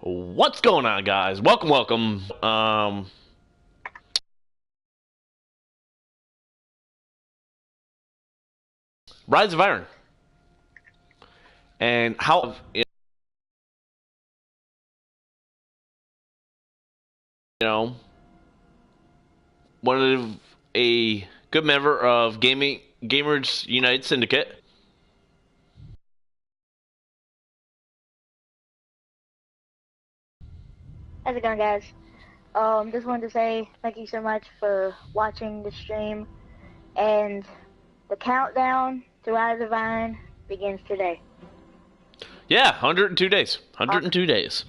What's going on, guys? Welcome. Rise of Iron, and how know one of a good member of Gamers United Syndicate. How's it going, guys? Just wanted to say thank you so much for watching the stream, and the countdown to Rise of Iron begins today. Yeah, 102 days. 102 days.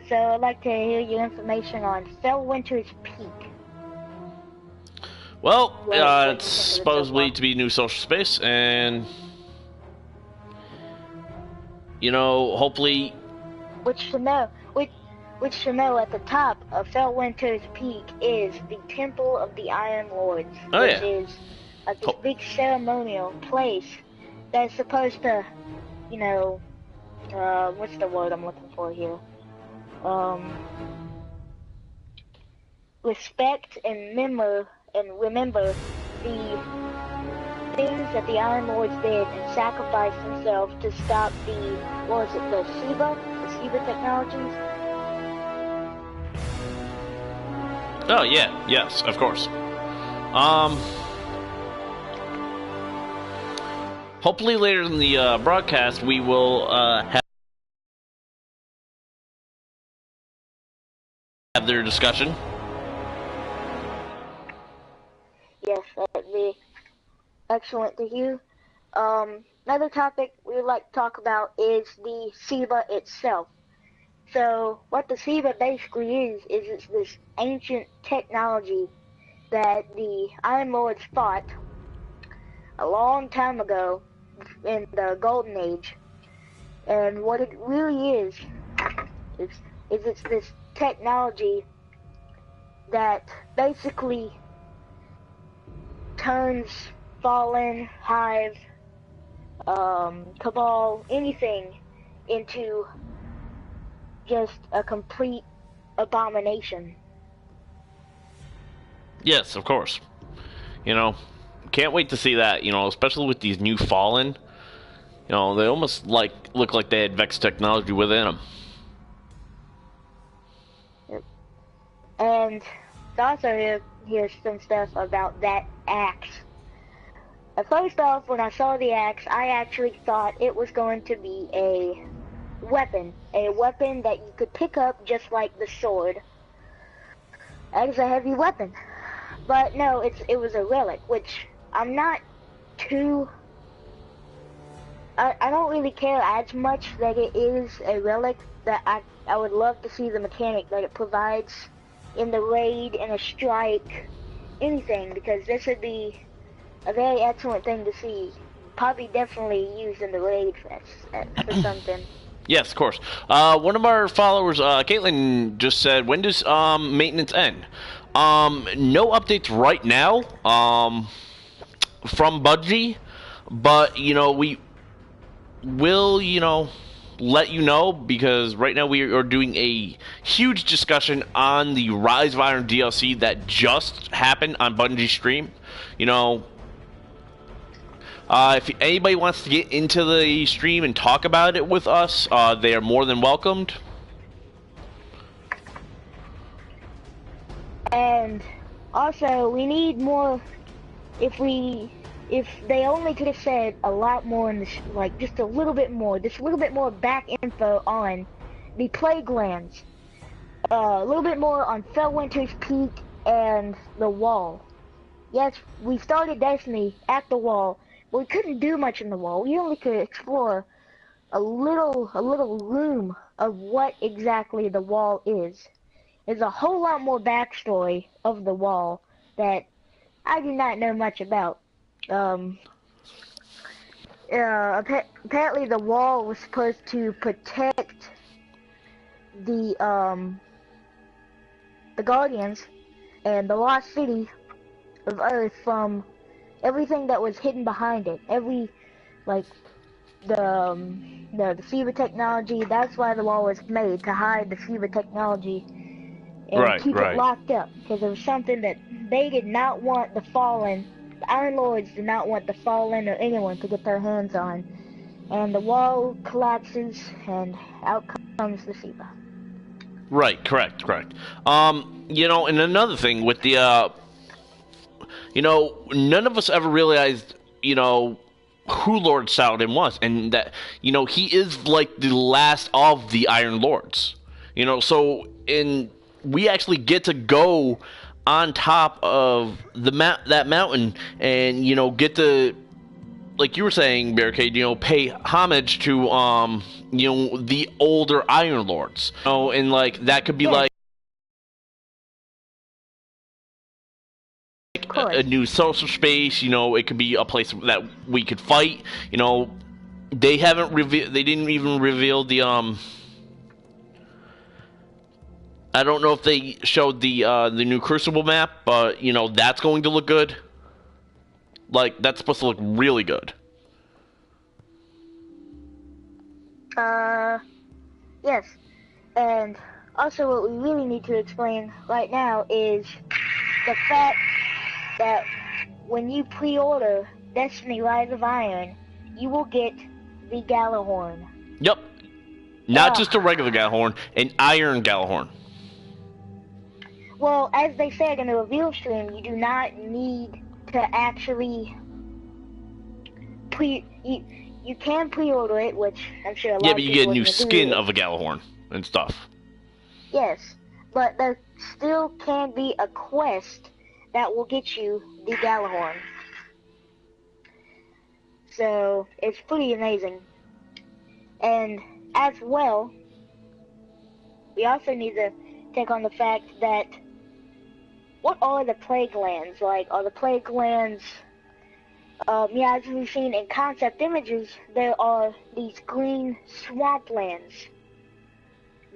So I'd like to hear your information on Felwinter's Peak. Well, What it's do you think of it so supposedly far? to be new social space, and hopefully, Which should know at the top of Felwinter's Peak is the Temple of the Iron Lords, oh which yeah, is like this big ceremonial place that's supposed to, what's the word I'm looking for here? Respect and remember the things that the Iron Lords did and sacrificed themselves to stop the SIBA technologies. oh yeah, yes, of course. Um, Hopefully later in the broadcast we will have their discussion. Yes, that'd be excellent to hear. Another topic we would like to talk about is the SIBA itself. So what the SIBA basically is it's this ancient technology that the Iron Lords fought a long time ago in the Golden Age. And what it really is it's this technology that basically turns Fallen, Hive, Cabal, anything into just a complete abomination. Yes, of course. You know, can't wait to see that. Especially with these new Fallen. They almost look like they had Vex technology within them. And also here's some stuff about that axe. First off, when I saw the axe, I actually thought it was going to be a weapon that you could pick up just like the sword as a heavy weapon. But no, it was a relic, which I'm not too. I don't really care as much that it is a relic. That I would love to see the mechanic that it provides in the raid, in a strike, anything, because this would be a very excellent thing to see. Probably definitely used in the raid for something. Yes, of course. One of our followers, Caitlin, just said, "When does maintenance end?" No updates right now. From Budgie, but we will let you know, because right now we are doing a huge discussion on the Rise of Iron DLC that just happened on Bungie stream. If anybody wants to get into the stream and talk about it with us, they are more than welcomed. And also, we need more. If they only could have said a lot more in this, like just a little bit more back info on the Plaguelands, a little bit more on Felwinter's Peak and the Wall. Yes, we started Destiny at the Wall, but we couldn't do much in the Wall. We only could explore a little room of what exactly the Wall is. There's a whole lot more backstory of the Wall that I do not know much about. Um, Apparently the Wall was supposed to protect the the Guardians and the Lost City of Earth from everything that was hidden behind it. Like the the Shiva technology. That's why the wall was made, to hide the Shiva technology and Right, keep right. it locked up, because it was something that they did not want the Fallen, the Iron Lords did not want the Fallen or anyone to get their hands on. And the wall collapses, and out comes the Shiva. Right, correct. And another thing with the, none of us ever realized, who Lord Saladin was, and that, he is like the last of the Iron Lords. We actually get to go on top of that mountain and, get to, like you were saying, Barricade, pay homage to, the older Iron Lords. And like that could be like a new social space. It could be a place that we could fight. They haven't revealed. They didn't even reveal the I don't know if they showed the new Crucible map, but that's going to look good. Like, that's supposed to look really good. Yes. And also what we really need to explain right now is the fact that when you pre-order Destiny Rise of Iron, you will get the Gjallarhorn. Yep. Not just a regular Gjallarhorn, an Iron Gjallarhorn. Well, as they said in the reveal stream, you do not need to actually you can pre-order it, which I'm sure a lot of people. Yeah, but you get a new skin of a Gjallarhorn and stuff. Yes, but there still can be a quest that will get you the Gjallarhorn. So it's pretty amazing. And as well, we also need to take on the fact that what are the Plague Lands? Like, are the Plague Lands, as we've seen in concept images, there are these green swamplands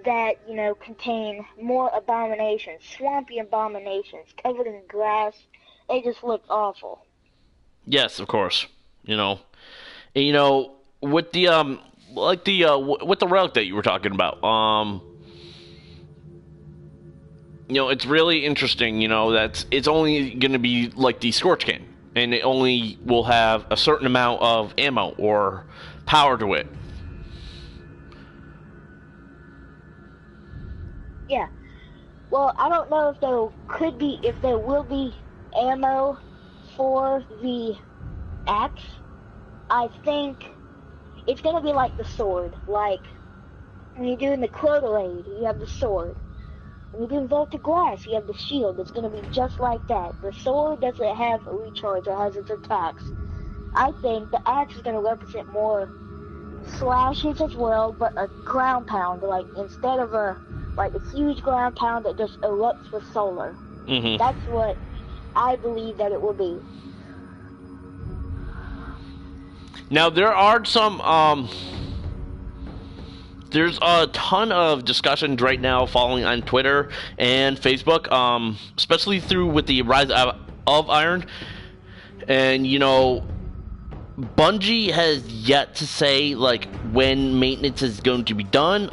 that, contain more abominations, swampy abominations, covered in grass. They just look awful. Yes, of course. And, with the, with the relic that you were talking about, it's really interesting, that it's only going to be like the Scorch Can, and it only will have a certain amount of ammo or power to it. Yeah. Well, I don't know if there will be ammo for the axe. I think it's going to be like the sword. Like, when you're doing the Crota Raid, you have the sword. When you're doing Vaulted Glass, you have the shield. It's going to be just like that. The sword doesn't have a recharge or has its attacks. I think the axe is going to represent more slashes as well, but a ground pound. Like, instead of a huge ground pound that just erupts with solar. Mm-hmm. That's what I believe that it will be. Now, there are some, there's a ton of discussions right now following on Twitter and Facebook, especially with the Rise of Iron. And, Bungie has yet to say, like, when maintenance is going to be done.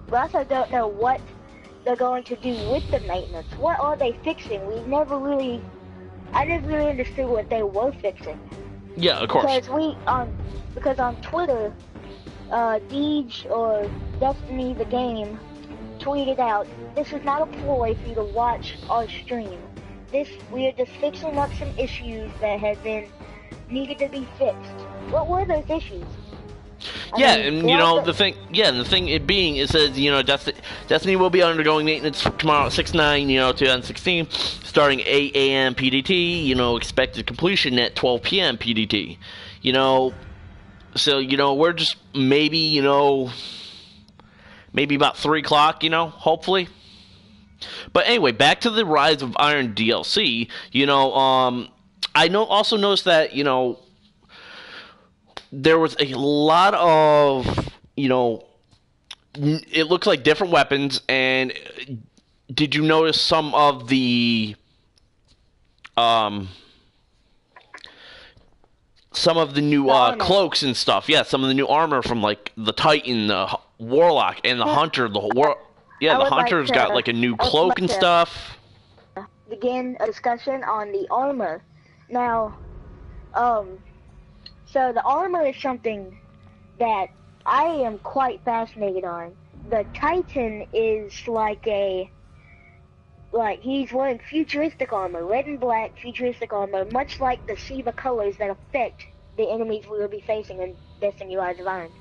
We also don't know what they're going to do with the maintenance. What are they fixing? I never really understood what they were fixing. Yeah, of course. Because on Twitter, Deej or Destiny the game tweeted out, "This is not a ploy for you to watch our stream. We are just fixing up some issues that had been needed to be fixed." What were those issues? The thing it being, it says, Destiny will be undergoing maintenance tomorrow at 6/9, 2016, starting 8 a.m. PDT, expected completion at 12 p.m. PDT. So, we're just maybe about 3 o'clock, hopefully. But anyway, back to the Rise of Iron DLC, I also noticed that, there was a lot of, it looks like different weapons, and did you notice some of the, some of the new cloaks and stuff. Yeah, some of the new armor from like the Titan, the Warlock, and the Hunter. The Hunter's got like a new cloak and stuff. Begin a discussion on the armor. Now, so the armor is something that I am quite fascinated on. The Titan is he's wearing futuristic armor, red and black futuristic armor, much like the Shiva colors that affect the enemies we will be facing in Destiny Rise of Iron.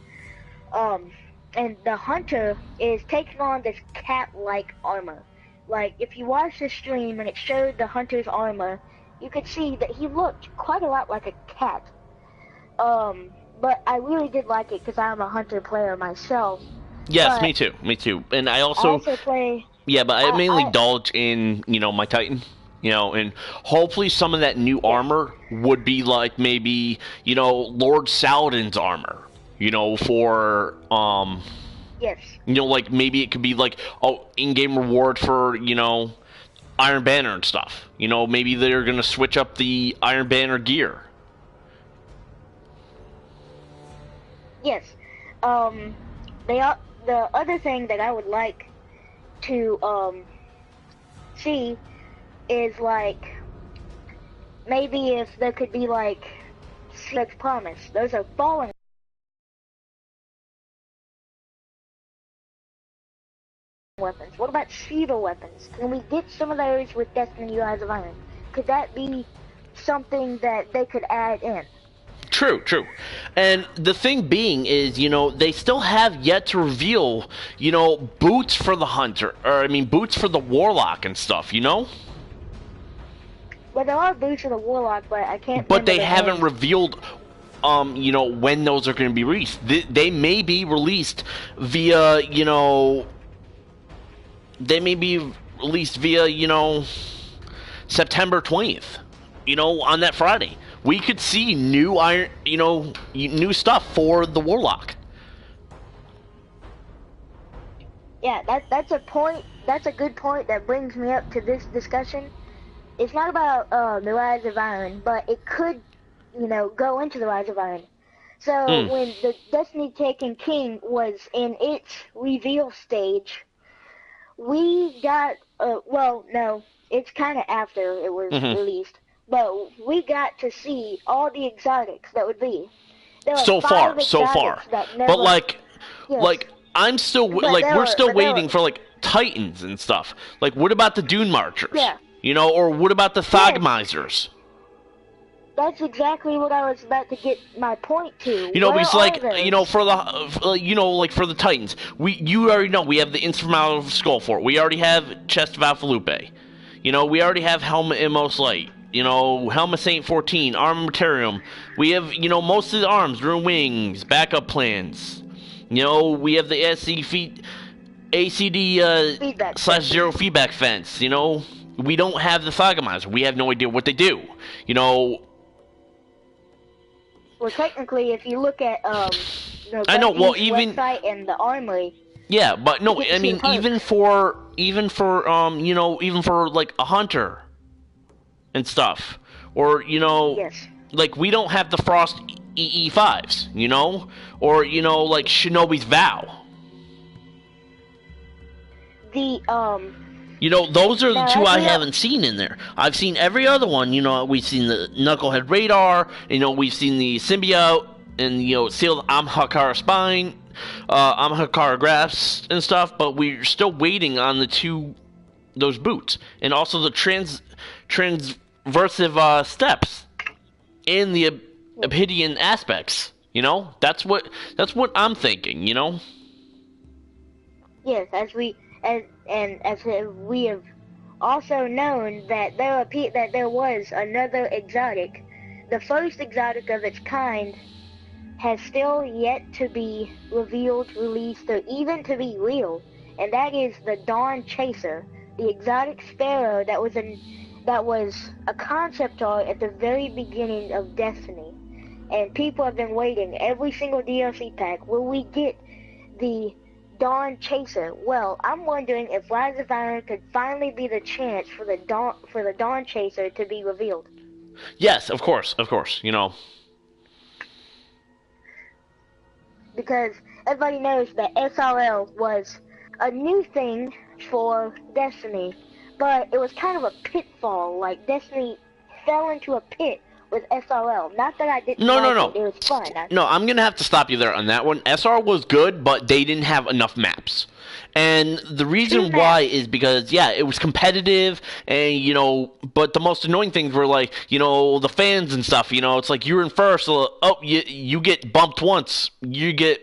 And the Hunter is taking on this cat-like armor. Like, if you watch the stream and it showed the Hunter's armor, you could see that he looked quite a lot like a cat. But I really did like it because I'm a Hunter player myself. Yes, me too. And I also play... Yeah, but I mainly indulge in, my Titan, and hopefully some of that new armor would be like maybe, Lord Saladin's armor, for, Yes. Like maybe it could be like, in-game reward for, Iron Banner and stuff. Maybe they're going to switch up the Iron Banner gear. Yes. The other thing that I would like to see is like maybe if there could be like Six Promise. Those are fallen weapons. What about Shiva weapons? Can we get some of those with Destiny Rise of Iron? Could that be something that they could add in? True. And the thing being is, they still have yet to reveal, boots for the Hunter, boots for the Warlock and stuff, Well, there are boots for the Warlock, but I can't But they haven't revealed, when those are going to be released. They may be released via, September 20th, on that Friday. We could see new new stuff for the Warlock. Yeah, that's a point. That's a good point that brings me up to this discussion. It's not about the Rise of Iron, but it could, go into the Rise of Iron. So when the Destiny Taken King was in its reveal stage, we got no, it's kind of after it was released. But we got to see all the exotics that would be. So far. But I'm still we're still waiting for like Titans and stuff. Like, what about the Dune Marchers? Yeah. Or what about the Thagmizers? That's exactly what I was about to get my point to. Because for the for the Titans, you already know we have the Insurmountable Skullfort. We already have Chest of Alphalupe. We already have Helmet Immos Light. Helma Saint 14, Armamentarium. We have, most of the arms, Ruined Wings, backup plans. We have the ACD /0 feedback fence. We don't have the Thagamizer. We have no idea what they do. Well, technically, if you look at I know. Well, even website and the armory. Yeah, but no, I mean, even for like a Hunter and stuff, or Yes. like we don't have the Frost EE5s, or like Shinobi's Vow. The those are the two I haven't seen in there. I've seen every other one. We've seen the Knucklehead Radar. We've seen the Symbiote and Sealed Amhakara Spine, Amhakara Graphs and stuff. But we're still waiting on those boots, and also the transversive steps in the Obsidian aspects. That's what I'm thinking. Yes, as we have also known that there was another exotic. The first exotic of its kind has still yet to be revealed, released, or even to be real, and that is the Dawn Chaser, the exotic sparrow that was a concept art at the very beginning of Destiny. And people have been waiting every single DLC pack. Will we get the Dawn Chaser? Well, I'm wondering if Rise of Iron could finally be the chance for the Dawn Chaser to be revealed. Yes, of course. because everybody knows that SRL was a new thing for Destiny, but it was kind of a pitfall. Like, Destiny fell into a pit with SRL. Not that I didn't like it. It was fun. No, I'm going to have to stop you there on that one. SR was good, but they didn't have enough maps. And the reason why is because, yeah, it was competitive, and, you know, but the most annoying things were, like, you know, the fans and stuff, you know, it's like you're in first, so, oh, you get bumped once, you get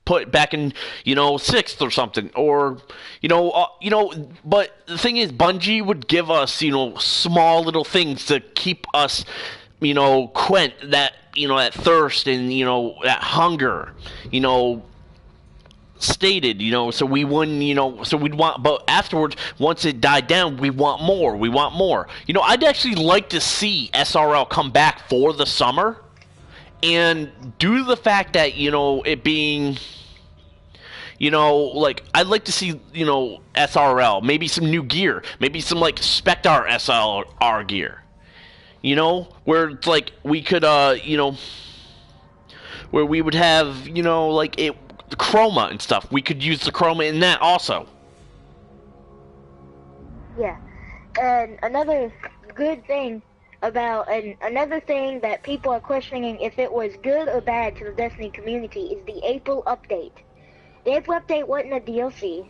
put back in, you know, sixth or something, or, but the thing is, Bungie would give us, you know, small little things to keep us, you know, quench that, you know, that thirst and, you know, that hunger, you know, stated, you know, so we wouldn't, you know, so we'd want, but afterwards, once it died down, we want more, you know. I'd actually like to see SRL come back for the summer, and due to the fact that, you know, it being, you know, like, I'd like to see, you know, SRL, maybe some new gear, maybe some, like, Spectre SLR gear, you know, where it's like, we could, you know, where we would have, you know, like, it, the chroma and stuff. We could use the chroma in that also. Yeah, and another good thing about, and another thing that people are questioning if it was good or bad to the Destiny community is the April update. The April update wasn't a DLC.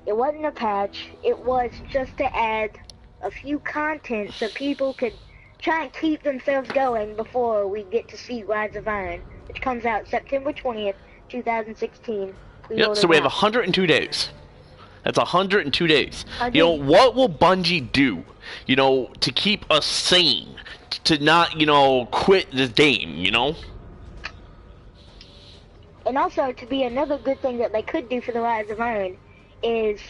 It wasn't a patch. It was just to add a few content so people could try and keep themselves going before we get to see Rise of Iron, which comes out September 20th. 2016. Yep, so we have 102 days. That's 102 days. You know, what will Bungie do, you know, to keep us sane? To not, you know, quit the game, you know? And also, to be another good thing that they could do for the Rise of Iron is,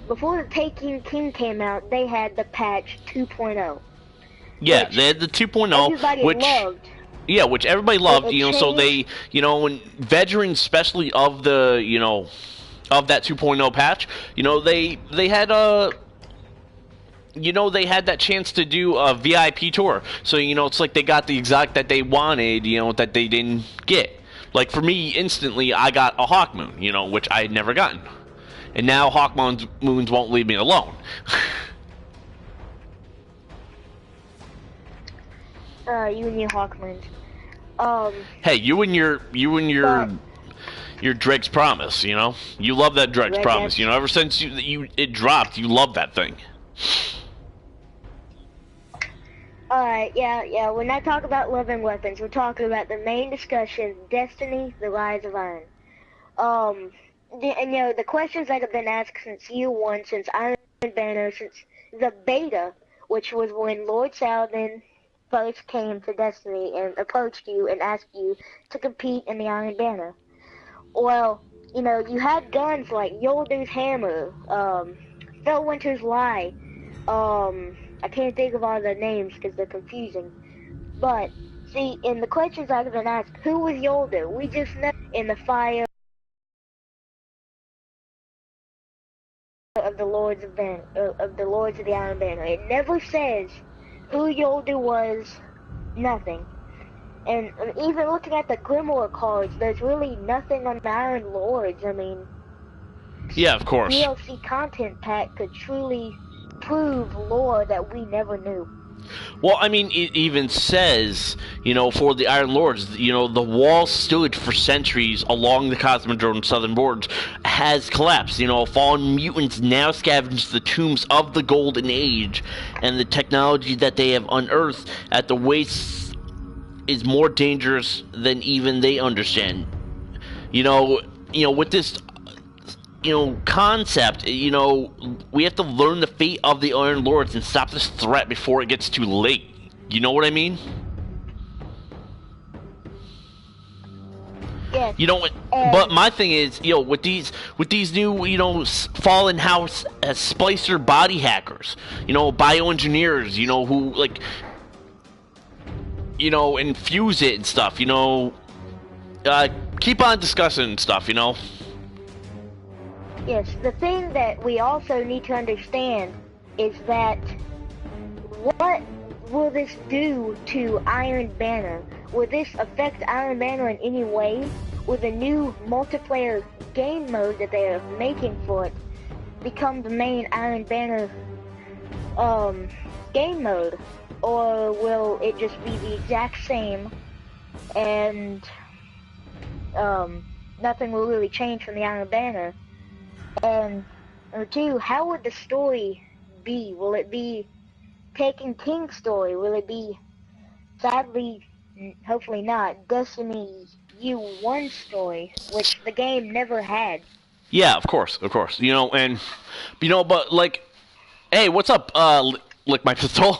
before the Taken King came out, they had the patch 2.0. Yeah, they had the 2.0, which loved. Yeah, which everybody loved, you know, so they, you know, when veterans, especially of the, you know, of that 2.0 patch, you know, they had you know, they had that chance to do a VIP tour. So, you know, it's like they got the exotic that they wanted, you know, that they didn't get. Like, for me, instantly, I got a Hawk Moon, you know, which I had never gotten. And now Hawk Moons won't leave me alone. You and your Hawkmoons. Hey, you and your Drake's Promise, you know? You love that Drake's Promise, you know? Ever since it dropped, you love that thing. Alright, yeah, we're not talking about loving weapons. We're talking about the main discussion, Destiny, the Rise of Iron. And, you know, the questions that have been asked since year one, since Iron Banner, since the beta, which was when Lord Saladin first came to Destiny and approached you and asked you to compete in the Iron Banner. Well, you know, you had guns like Yoldu's Hammer, Felwinter's Lie, I can't think of all the names because they're confusing. But, see, in the questions I've been asked, who was Yoldu? We just know in the fire of the Lords of the Iron Banner. It never says who Yoldu was, nothing. And even looking at the Grimoire cards, there's really nothing on the Iron Lords. I mean, yeah, of course. DLC content pack could truly prove lore that we never knew. Well, I mean, it even says, you know, for the Iron Lords, you know, the wall stood for centuries along the Cosmodrome southern borders has collapsed. You know, fallen mutants now scavenge the tombs of the Golden Age, and the technology that they have unearthed at the wastes is more dangerous than even they understand. You know, with this, you know, concept, you know, we have to learn the fate of the Iron Lords and stop this threat before it gets too late. You know what I mean? Yes. You know what? But my thing is, you know, with these new, you know, fallen house splicer body hackers, you know, bioengineers, you know, who like, you know, infuse it and stuff. You know, keep on discussing stuff. You know. Yes, the thing that we also need to understand is that what will this do to Iron Banner? Will this affect Iron Banner in any way? with a new multiplayer game mode that they're making for it, become the main Iron Banner game mode, or will it just be the exact same and nothing will really change from the Iron Banner? And number two, how would the story be? Will it be Taken King's story? Will it be, sadly, hopefully not, Destiny U1 story, which the game never had? Yeah, of course. You know, and but like, hey, what's up? Lick my pistol.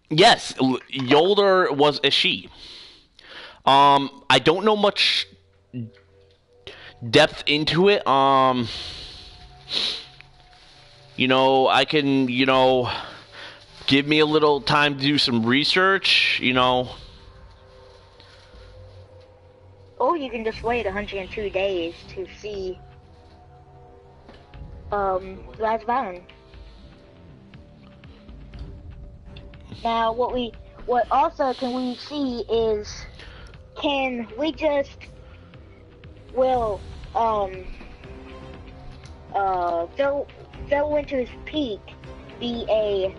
Yes, Yolder was a she. I don't know much depth into it. You know, I can, give me a little time to do some research, Or you can just wait 102 days to see, Rise of Iron. Now, what also can we see is, can we just, Felwinter's Peak be a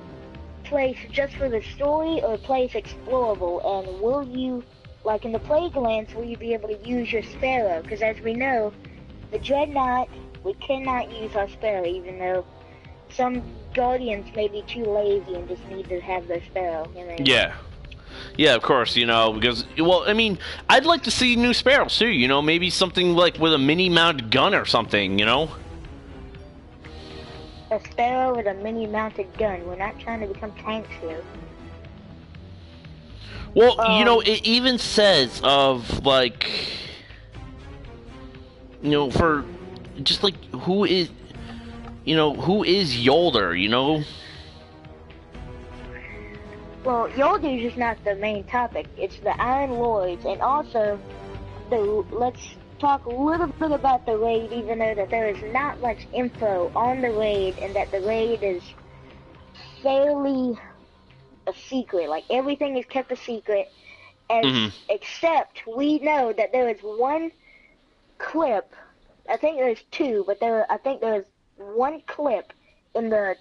place just for the story, or a place explorable? And will you, like in the Plaguelands, will you be able to use your Sparrow? Because as we know, the Dreadnought, we cannot use our Sparrow, even though some Guardians may be too lazy and just need to have their Sparrow. Yeah. Yeah, of course, because, well, I mean, I'd like to see new Sparrows, too, maybe something like with a mini-mounted gun or something, A Sparrow with a mini-mounted gun. We're not trying to become tanks here. Well, it even says of, like, for just, like, who is Yolder, Well, Yolder is just not the main topic. It's the Iron Lords, and also, let's talk a little bit about the raid, even though that there is not much info on the raid, and that the raid is fairly a secret. Like, everything is kept a secret, except we know that there is one clip. I think there's two, but I think there's one clip in the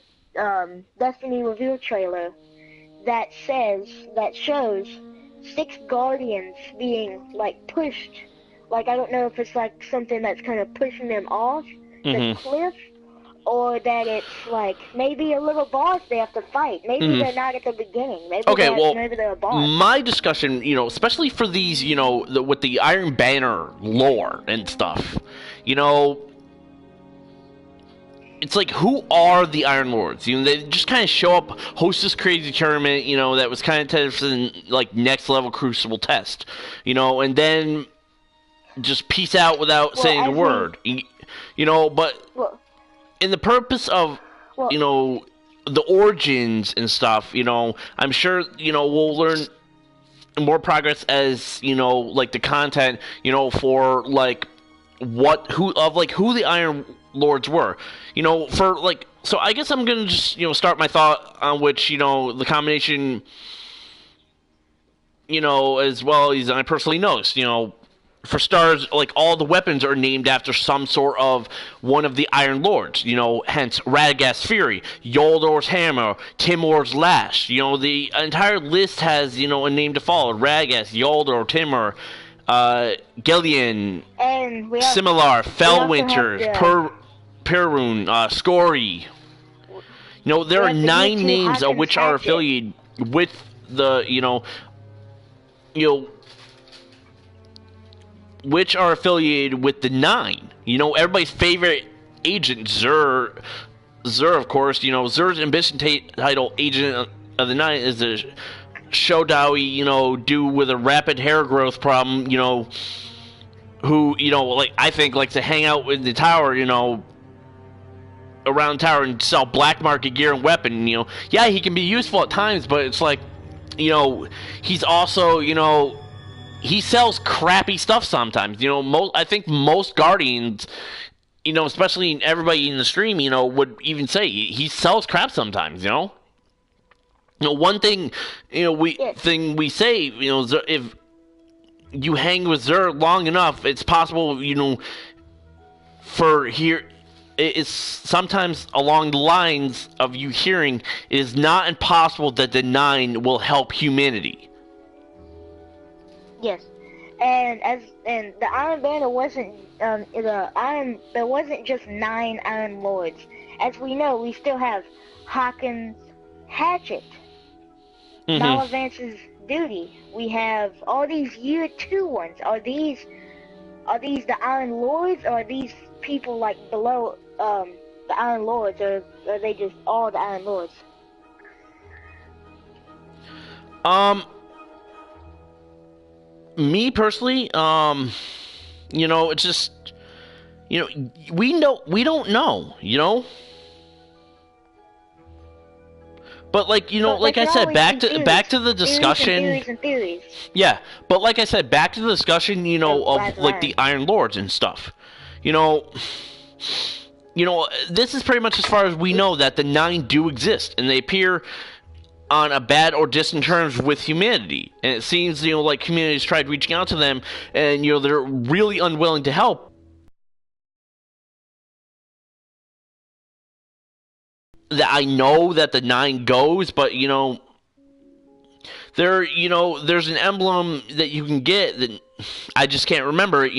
Destiny reveal trailer that shows 6 Guardians being, like, pushed. Like, I don't know if it's, like, something that's kind of pushing them off the cliff, or that it's, like, maybe a little boss they have to fight. Maybe they're not at the beginning. Maybe they're a boss. My discussion, especially for these, with the Iron Banner lore and stuff, it's like, who are the Iron Lords? They just kind of show up, host this crazy tournament, that was kind of testing, like, next level Crucible test, and then just peace out without saying a word, but in the purpose of, the origins and stuff, I'm sure, we'll learn more progress as, like, the content, for, like, who the Iron Lords were, for, like, so I guess I'm gonna just, start my thought on which, the combination, as well as I personally noticed, for stars, like, all the weapons are named after some sort of one of the Iron Lords, hence Radagast's Fury, Yoldor's Hammer, Timur's Lash, the entire list has, a name to follow: Radagast, Yoldor, Timur, Gellion, Similar, Felwinter, Perun, Scory. There are 9 names of which are affiliated with the, which are affiliated with the 9. Everybody's favorite agent, Xur, of course. Xur's ambition title, Agent of the 9, is a Shodawi, dude with a rapid hair growth problem, who, like, I think likes to hang out in the tower, around the tower and sell black market gear and weapon. Yeah, he can be useful at times, but it's like, he's also, he sells crappy stuff sometimes. I think most Guardians, especially everybody in the stream, would even say he sells crap sometimes. One thing, we say, if you hang with Xur long enough, it's possible, for here, it's sometimes along the lines of you hearing, it is not impossible that the Nine will help humanity. Yes, and the Iron Banner wasn't there wasn't just 9 Iron Lords. As we know, we still have Hawkins' hatchet, Malavance's duty. We have all these Year 2 ones. Are these the Iron Lords, or are these people like below the Iron Lords, or are they just all the Iron Lords? Me personally, it's just, we don't know, But like I said, back to the discussion. Theories. Yeah, but like I said, back to the discussion, of like the Iron Lords and stuff. This is pretty much as far as we know that the 9 do exist, and they appear on a bad or distant terms with humanity. And it seems, like communities tried reaching out to them, and, they're really unwilling to help. That I know that the 9 goes, but, there's an emblem that you can get that I just can't remember it,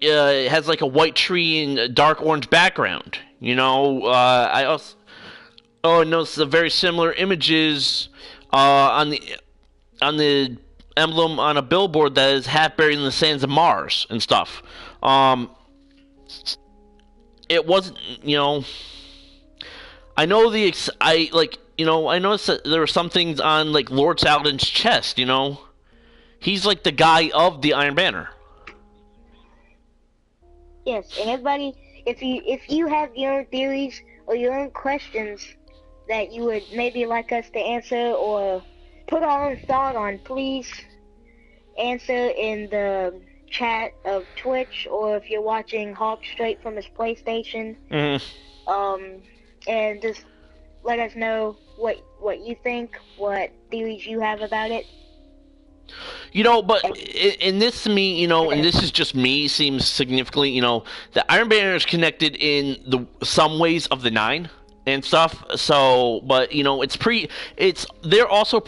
it has like a white tree and a dark orange background, I also... Oh, and notice the very similar images on the emblem on a billboard that is half buried in the sands of Mars and stuff. It wasn't, I know I noticed that there were some things on like Lord Saladin's chest. He's like the guy of the Iron Banner. Yes, and everybody, if you have your own theories or your own questions that you would maybe like us to answer or put our own thought on, please answer in the chat of Twitch, or if you're watching Hawk straight from his PlayStation, and just let us know what you think, what theories you have about it. But in this to me, and this is just me, seems significantly, the Iron Banner is connected in some ways of the 9 and stuff. So, but they're also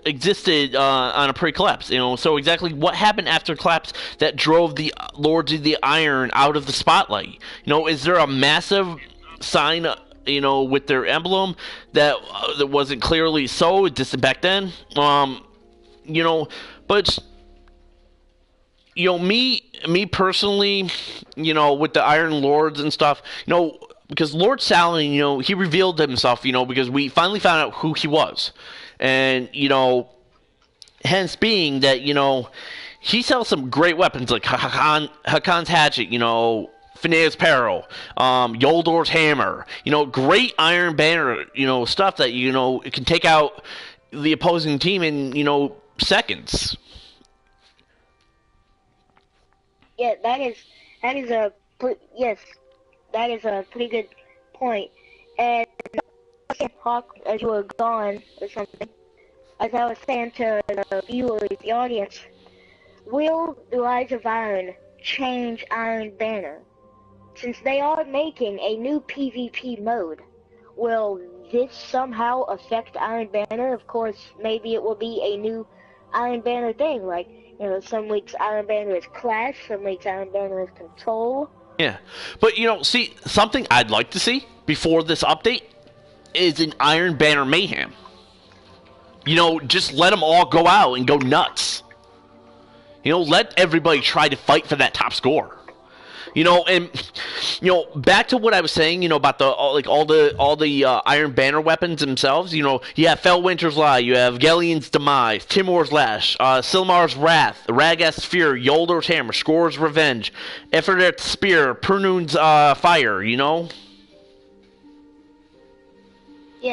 existed on a pre-collapse. So exactly what happened after collapse that drove the Lords of the Iron out of the spotlight? Is there a massive sign? With their emblem that wasn't clearly so distant back then. But me personally, with the Iron Lords and stuff, because Lord Saladin, he revealed himself, because we finally found out who he was. And, hence being that, he sells some great weapons like Hakon's hatchet, Finaeus Peril, Yoldor's hammer, great Iron Banner, stuff that, it can take out the opposing team in, seconds. Yeah, that is a pretty good point. And Hawk, as you were gone or something, as I was saying to the viewers, the audience, will the Rise of Iron change Iron Banner? Since they are making a new PvP mode, will this somehow affect Iron Banner? Of course, maybe it will be a new Iron Banner thing, like, some weeks Iron Banner is Clash, some weeks Iron Banner is Control. Yeah, but see, something I'd like to see before this update is an Iron Banner mayhem. Just let them all go out and go nuts. Let everybody try to fight for that top score. And back to what I was saying, about all the Iron Banner weapons themselves. You have Felwinter's Lie, you have Gellion's Demise, Timor's Lash, Silmar's Wrath, Ragast's Fear, Yoldor's Hammer, Skor's Revenge, Ephredet's Spear, Pernun's Fire. Yes,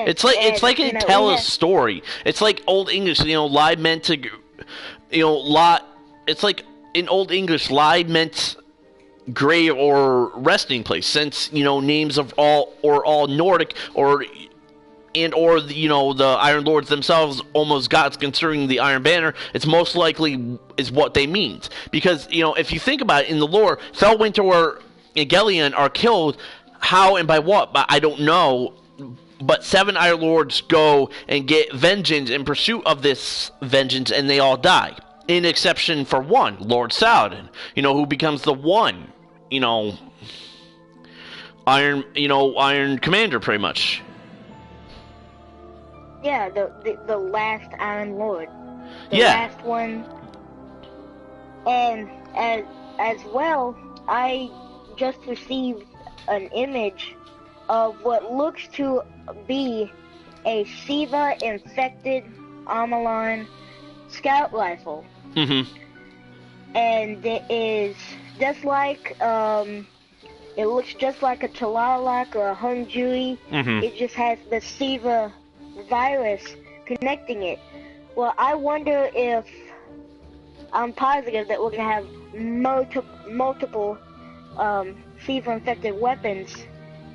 It's like it tell a story. It's like Old English, lie meant to, lie. It's like in Old English, lie meant grave or resting place, since names of all Nordic or and or you know, the Iron Lords themselves, almost gods, concerning the Iron Banner, it's most likely is what they mean. Because you know, if you think about it in the lore, Felwinter and Gellion are killed. How and by what? But I don't know. But 7 Iron Lords go and get vengeance in pursuit of this vengeance, and they all die. In exception for one, Lord Saladin, you know, who becomes the one, you know, Iron Commander, pretty much. Yeah, the last Iron Lord. The Yeah. last one. And as well, I just received an image of what looks to be a Siva infected Amalon scout rifle. Mm-hmm. And it is just like it looks just like a Talalak or a Hunjui. Mm-hmm. It just has the Siva virus connecting it. Well, I wonder if I'm positive that we're gonna have multiple Siva infected weapons,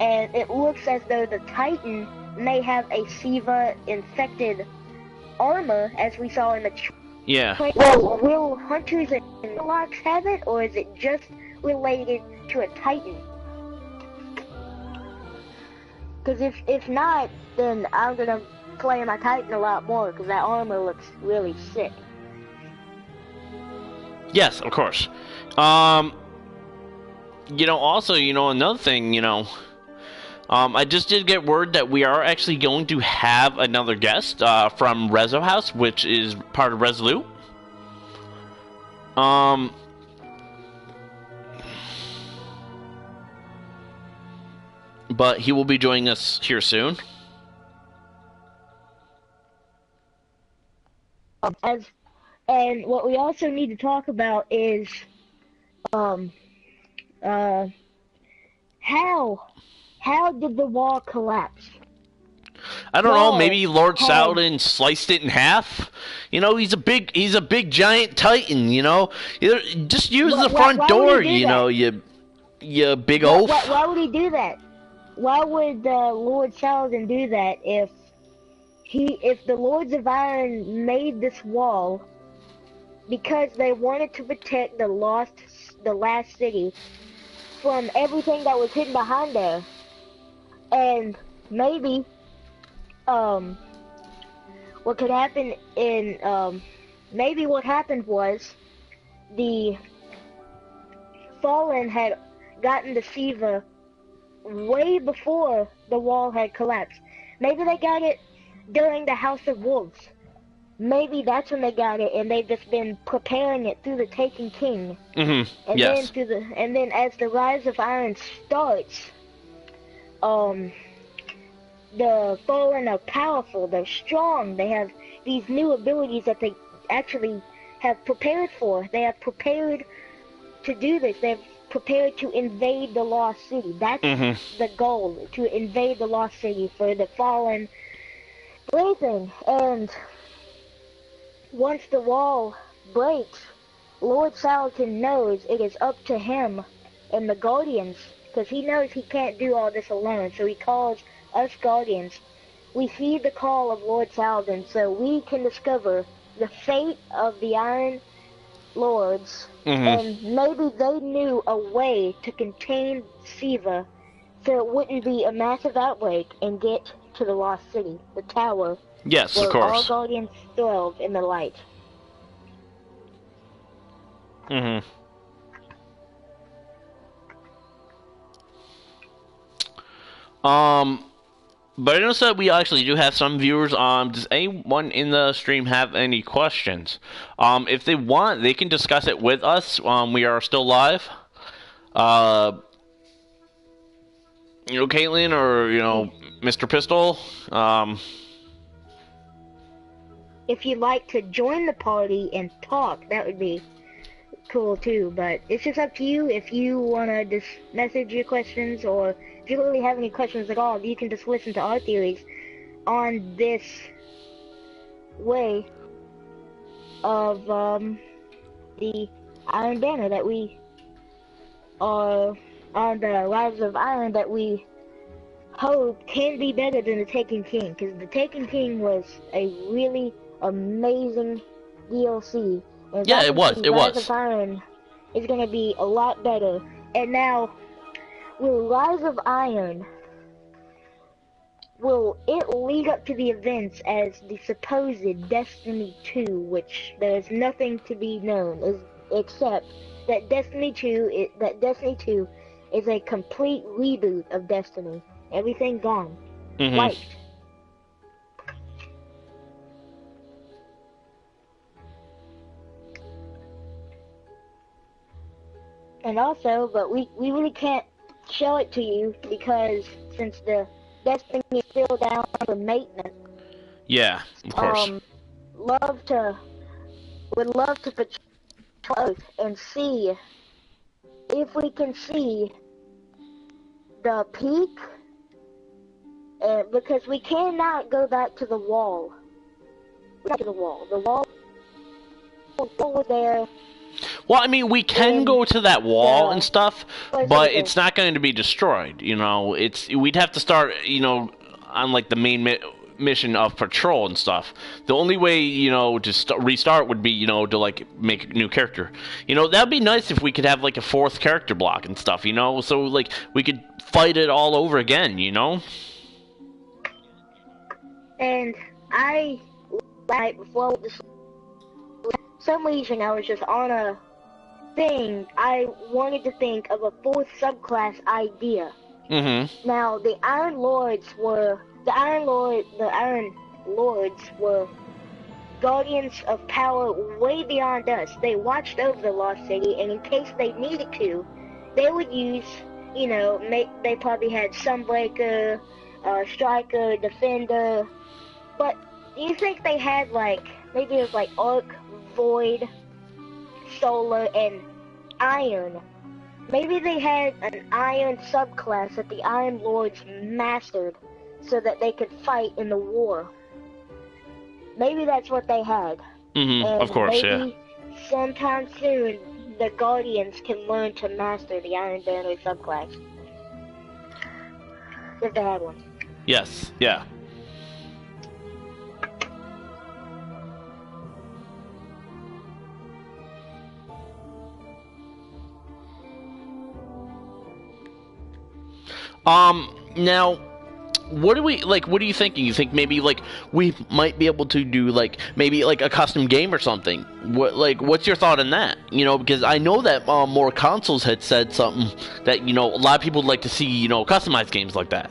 and it looks as though the Titan may have a Siva infected armor, as we saw in the Yeah. Well, will hunters and warlocks have it, or is it just related to a Titan? Because if not, then I'm gonna play my Titan a lot more, because that armor looks really sick. Yes, of course. You know, also, you know, another thing, you know, I just did get word that we are actually going to have another guest from Rezo House, which is part of Resolute. But he will be joining us here soon. And what we also need to talk about is how did the wall collapse? I don't know, Whoa. maybe Lord Hey. Saladin sliced it in half. You know, he's a big giant Titan, you know. Just use the front why would door, he do you that? know, you big oaf. Why would he do that? Why would Lord Saladin do that if the Lords of Iron made this wall because they wanted to protect the last city from everything that was hidden behind there? And maybe what could happen in maybe what happened was the Fallen had gotten the Siva way before the wall had collapsed. Maybe they got it during the House of Wolves. Maybe that's when they got it, and they've just been preparing it through the Taken King. Mm-hmm. And Yes. then as the Rise of Iron starts, the Fallen are powerful, they're strong, they have these new abilities that they actually have prepared for. They have prepared to do this. They've prepared to invade the Lost City. That's the goal, to invade the Lost City for the Fallen Blazing. And once the wall breaks, Lord Saladin knows it is up to him and the Guardians, because he knows he can't do all this alone, so he calls us Guardians. We heed the call of Lord Saladin so we can discover the fate of the Iron Lords, and maybe they knew a way to contain Siva so it wouldn't be a massive outbreak and get to the Lost City, the tower, Yes, where of all course. Guardians thrive in the light. Mm-hmm. But I noticed that we actually do have some viewers. Does anyone in the stream have any questions? If they want, they can discuss it with us. We are still live. You know, Caitlin or, you know, Mr. Pistol. If you'd like to join the party and talk, that would be cool too, but it's just up to you. If you want to just message your questions, or if you really have any questions at all, you can just listen to our theories on this way of the Iron Banner that we are on the Rise of Iron that we hope can be better than the Taken King, because the Taken King was a really amazing DLC, and Yeah, it was. obviously It Rise of was. Iron is going to be a lot better. And now, will Rise of Iron, will it lead up to the events as the supposed Destiny 2, which there is nothing to be known except that Destiny 2 is a complete reboot of Destiny. Everything gone. Mm-hmm. Wiped. And also, but we really can't show it to you because since the Destiny is still down for maintenance, Yeah, of course. love to would love to patrol and see if we can see the peak, because we cannot go back to the wall. Not to the wall. The wall was there. Well, I mean, we can go to that wall and stuff, but Okay. it's not going to be destroyed. You know, we'd have to start, you know, on like the main mission of patrol and stuff. The only way, you know, to restart would be, you know, to like make a new character. You know, that'd be nice if we could have like a fourth character block and stuff. You know, so like we could fight it all over again. You know. And I, right before this, some reason I was just on a thing. I wanted to think of a fourth subclass idea. Mm-hmm. Now the Iron Lords were guardians of power way beyond us. They watched over the Lost City, and in case they needed to, they would use, you know, they probably had Sunbreaker, Striker, Defender. But do you think they had like, maybe it was like Arc, Void, Solar, and Iron? Maybe they had an Iron subclass that the Iron Lords mastered so that they could fight in the war. Maybe that's what they had. Mm-hmm. And Of course, maybe sometime soon the Guardians can learn to master the Iron Banner subclass. If they had one. Yes. Yeah. Now, what are you thinking? You think maybe like we might be able to do like maybe like a custom game or something? What's your thought on that? You know, because I know that more consoles had said something that, you know, a lot of people would like to see, you know, customized games like that.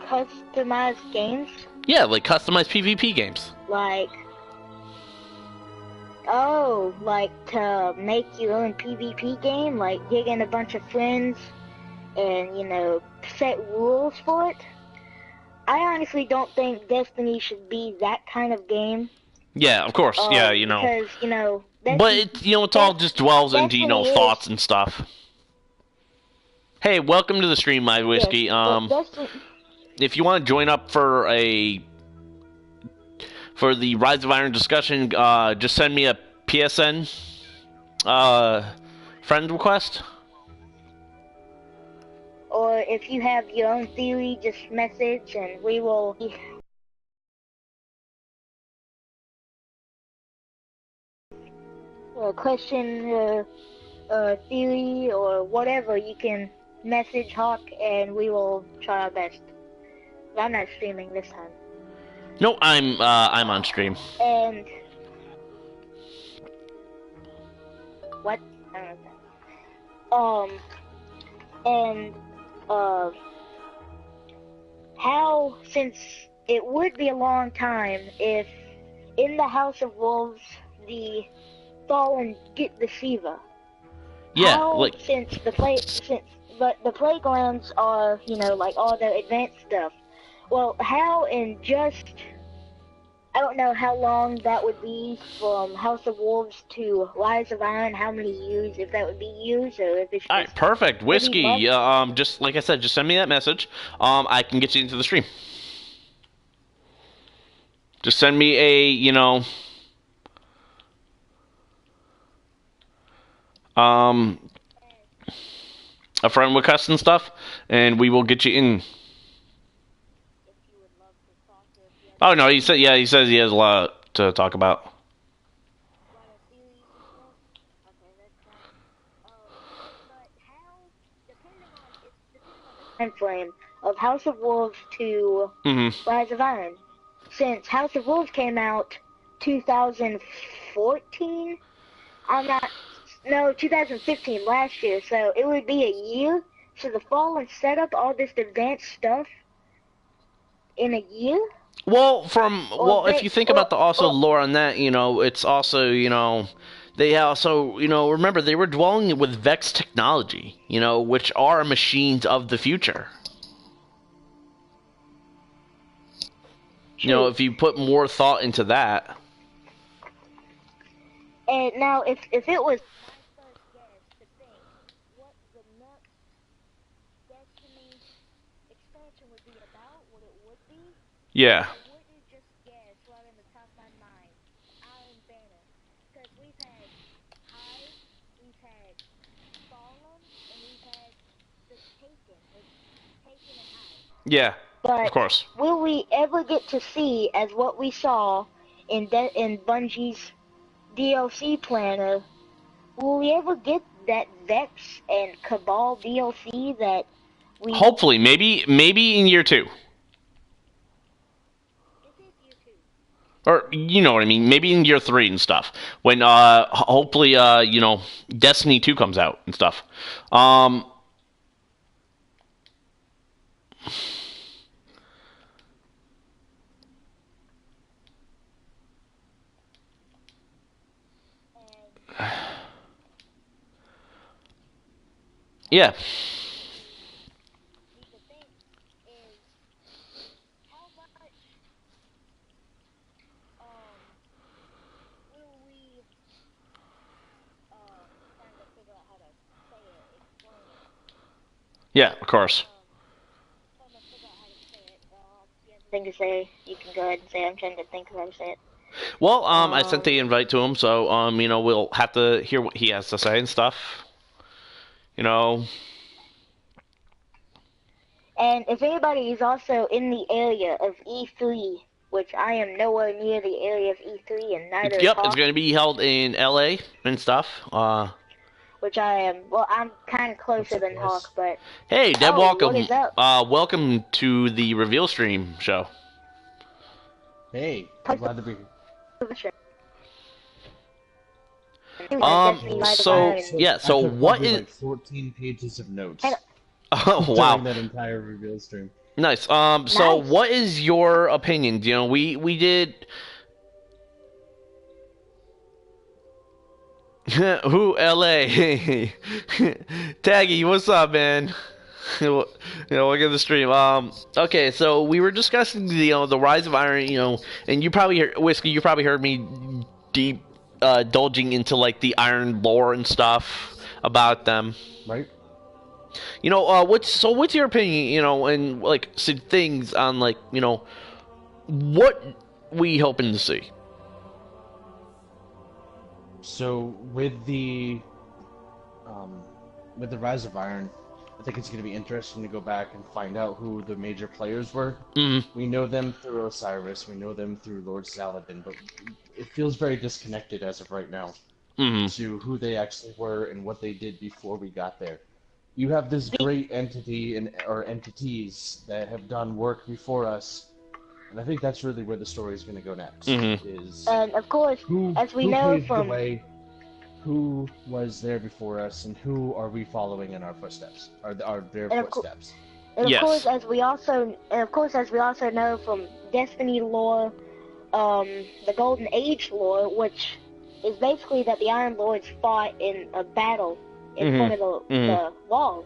Customized games? Yeah, like customized PvP games. Like to make your own PvP game, like get in a bunch of friends and, you know, set rules for it. I honestly don't think Destiny should be that kind of game. Yeah, of course. Yeah, you know. Because, you know, But it, you know, it's all just dwells into, you know, thoughts and stuff. Hey, welcome to the stream, My Whiskey. Yes, if you want to join up for the Rise of Iron discussion, just send me a PSN friend request. Or if you have your own theory, just message and we will question theory or whatever. You can message Hawk and we will try our best. But I'm not streaming this time. No, I'm on stream. And what? And how, since it would be a long time if in the House of Wolves the Fallen get the Shiva. Yeah, how, like since the playgrounds are, you know, like all the advanced stuff. Well, how in just, I don't know how long that would be from House of Wolves to Rise of Iron, how many years, if that would be years, or if it's just... Alright, perfect. Whiskey, just like I said, just send me that message. I can get you into the stream. Just send me a, you know... a friend request and stuff, and we will get you in. Oh no, he said yeah. He says he has a lot to talk about. Time frame of House of Wolves to Mm-hmm. Rise of Iron. Since House of Wolves came out 2014, no, 2015, last year, so it would be a year. So the fall and set up all this advanced stuff in a year? If you think about the also lore on that, it's also, they also, remember they were dwelling with Vex technology, which are machines of the future. True. If you put more thought into that. And now, if it was my first guess to think what the next Destiny expansion would be about, what it would be, Yeah. I wouldn't just guess right in the top of my mind, Iron Banner. Because we've had Hive, we've had Fallen, and we've had the Taken and Hive. Yeah, But of course. will we ever get to see as what we saw in Bungie's DLC planner? Will we ever get that Vex and Cabal DLC that we... Hopefully, maybe in year 2. This is year 2. Or, you know what I mean, maybe in year 3 and stuff. When, hopefully, Destiny 2 comes out and stuff. Yeah. The thing is, how much will we trying to figure out how to say it, explain it. Yeah, of course. Trying to figure out how to say it. If you have anything to say, you can go ahead and say it. I'm trying to think of how to say it. Well, I sent the invite to him, so we'll have to hear what he has to say and stuff. And if anybody is also in the area of E3, which I am nowhere near the area of E3, and neither is Hawk, it's going to be held in LA and stuff. Which I am. Well, I'm kind of closer than Hawk, but... Hey, Deb, welcome. What is up? Welcome to the Reveal Stream show. Hey, I'm glad to be here. So what is... like 14 pages of notes. Oh, wow. During that entire reveal stream. Nice. So what is your opinion? We did... Who? LA? Taggy, what's up, man? Look at the stream. Okay, so we were discussing the Rise of Iron, and you probably heard, Whiskey, you probably heard me deep indulging into like the Iron lore and stuff about them. Right. What's your opinion, and like some things on like, what we hoping to see? So with the Rise of Iron, I think it's going to be interesting to go back and find out who the major players were. Mm-hmm. We know them through Osiris, we know them through Lord Saladin, but it feels very disconnected as of right now to who they actually were and what they did before we got there. You have this great entity or entities that have done work before us, and I think that's really where the story is going to go next. And of course, as we know from the way, who was there before us, and who are we following in our footsteps, or their footsteps. And of course, as we also know from Destiny lore, the Golden Age lore, which is basically that the Iron Lords fought in a battle in front of the wall.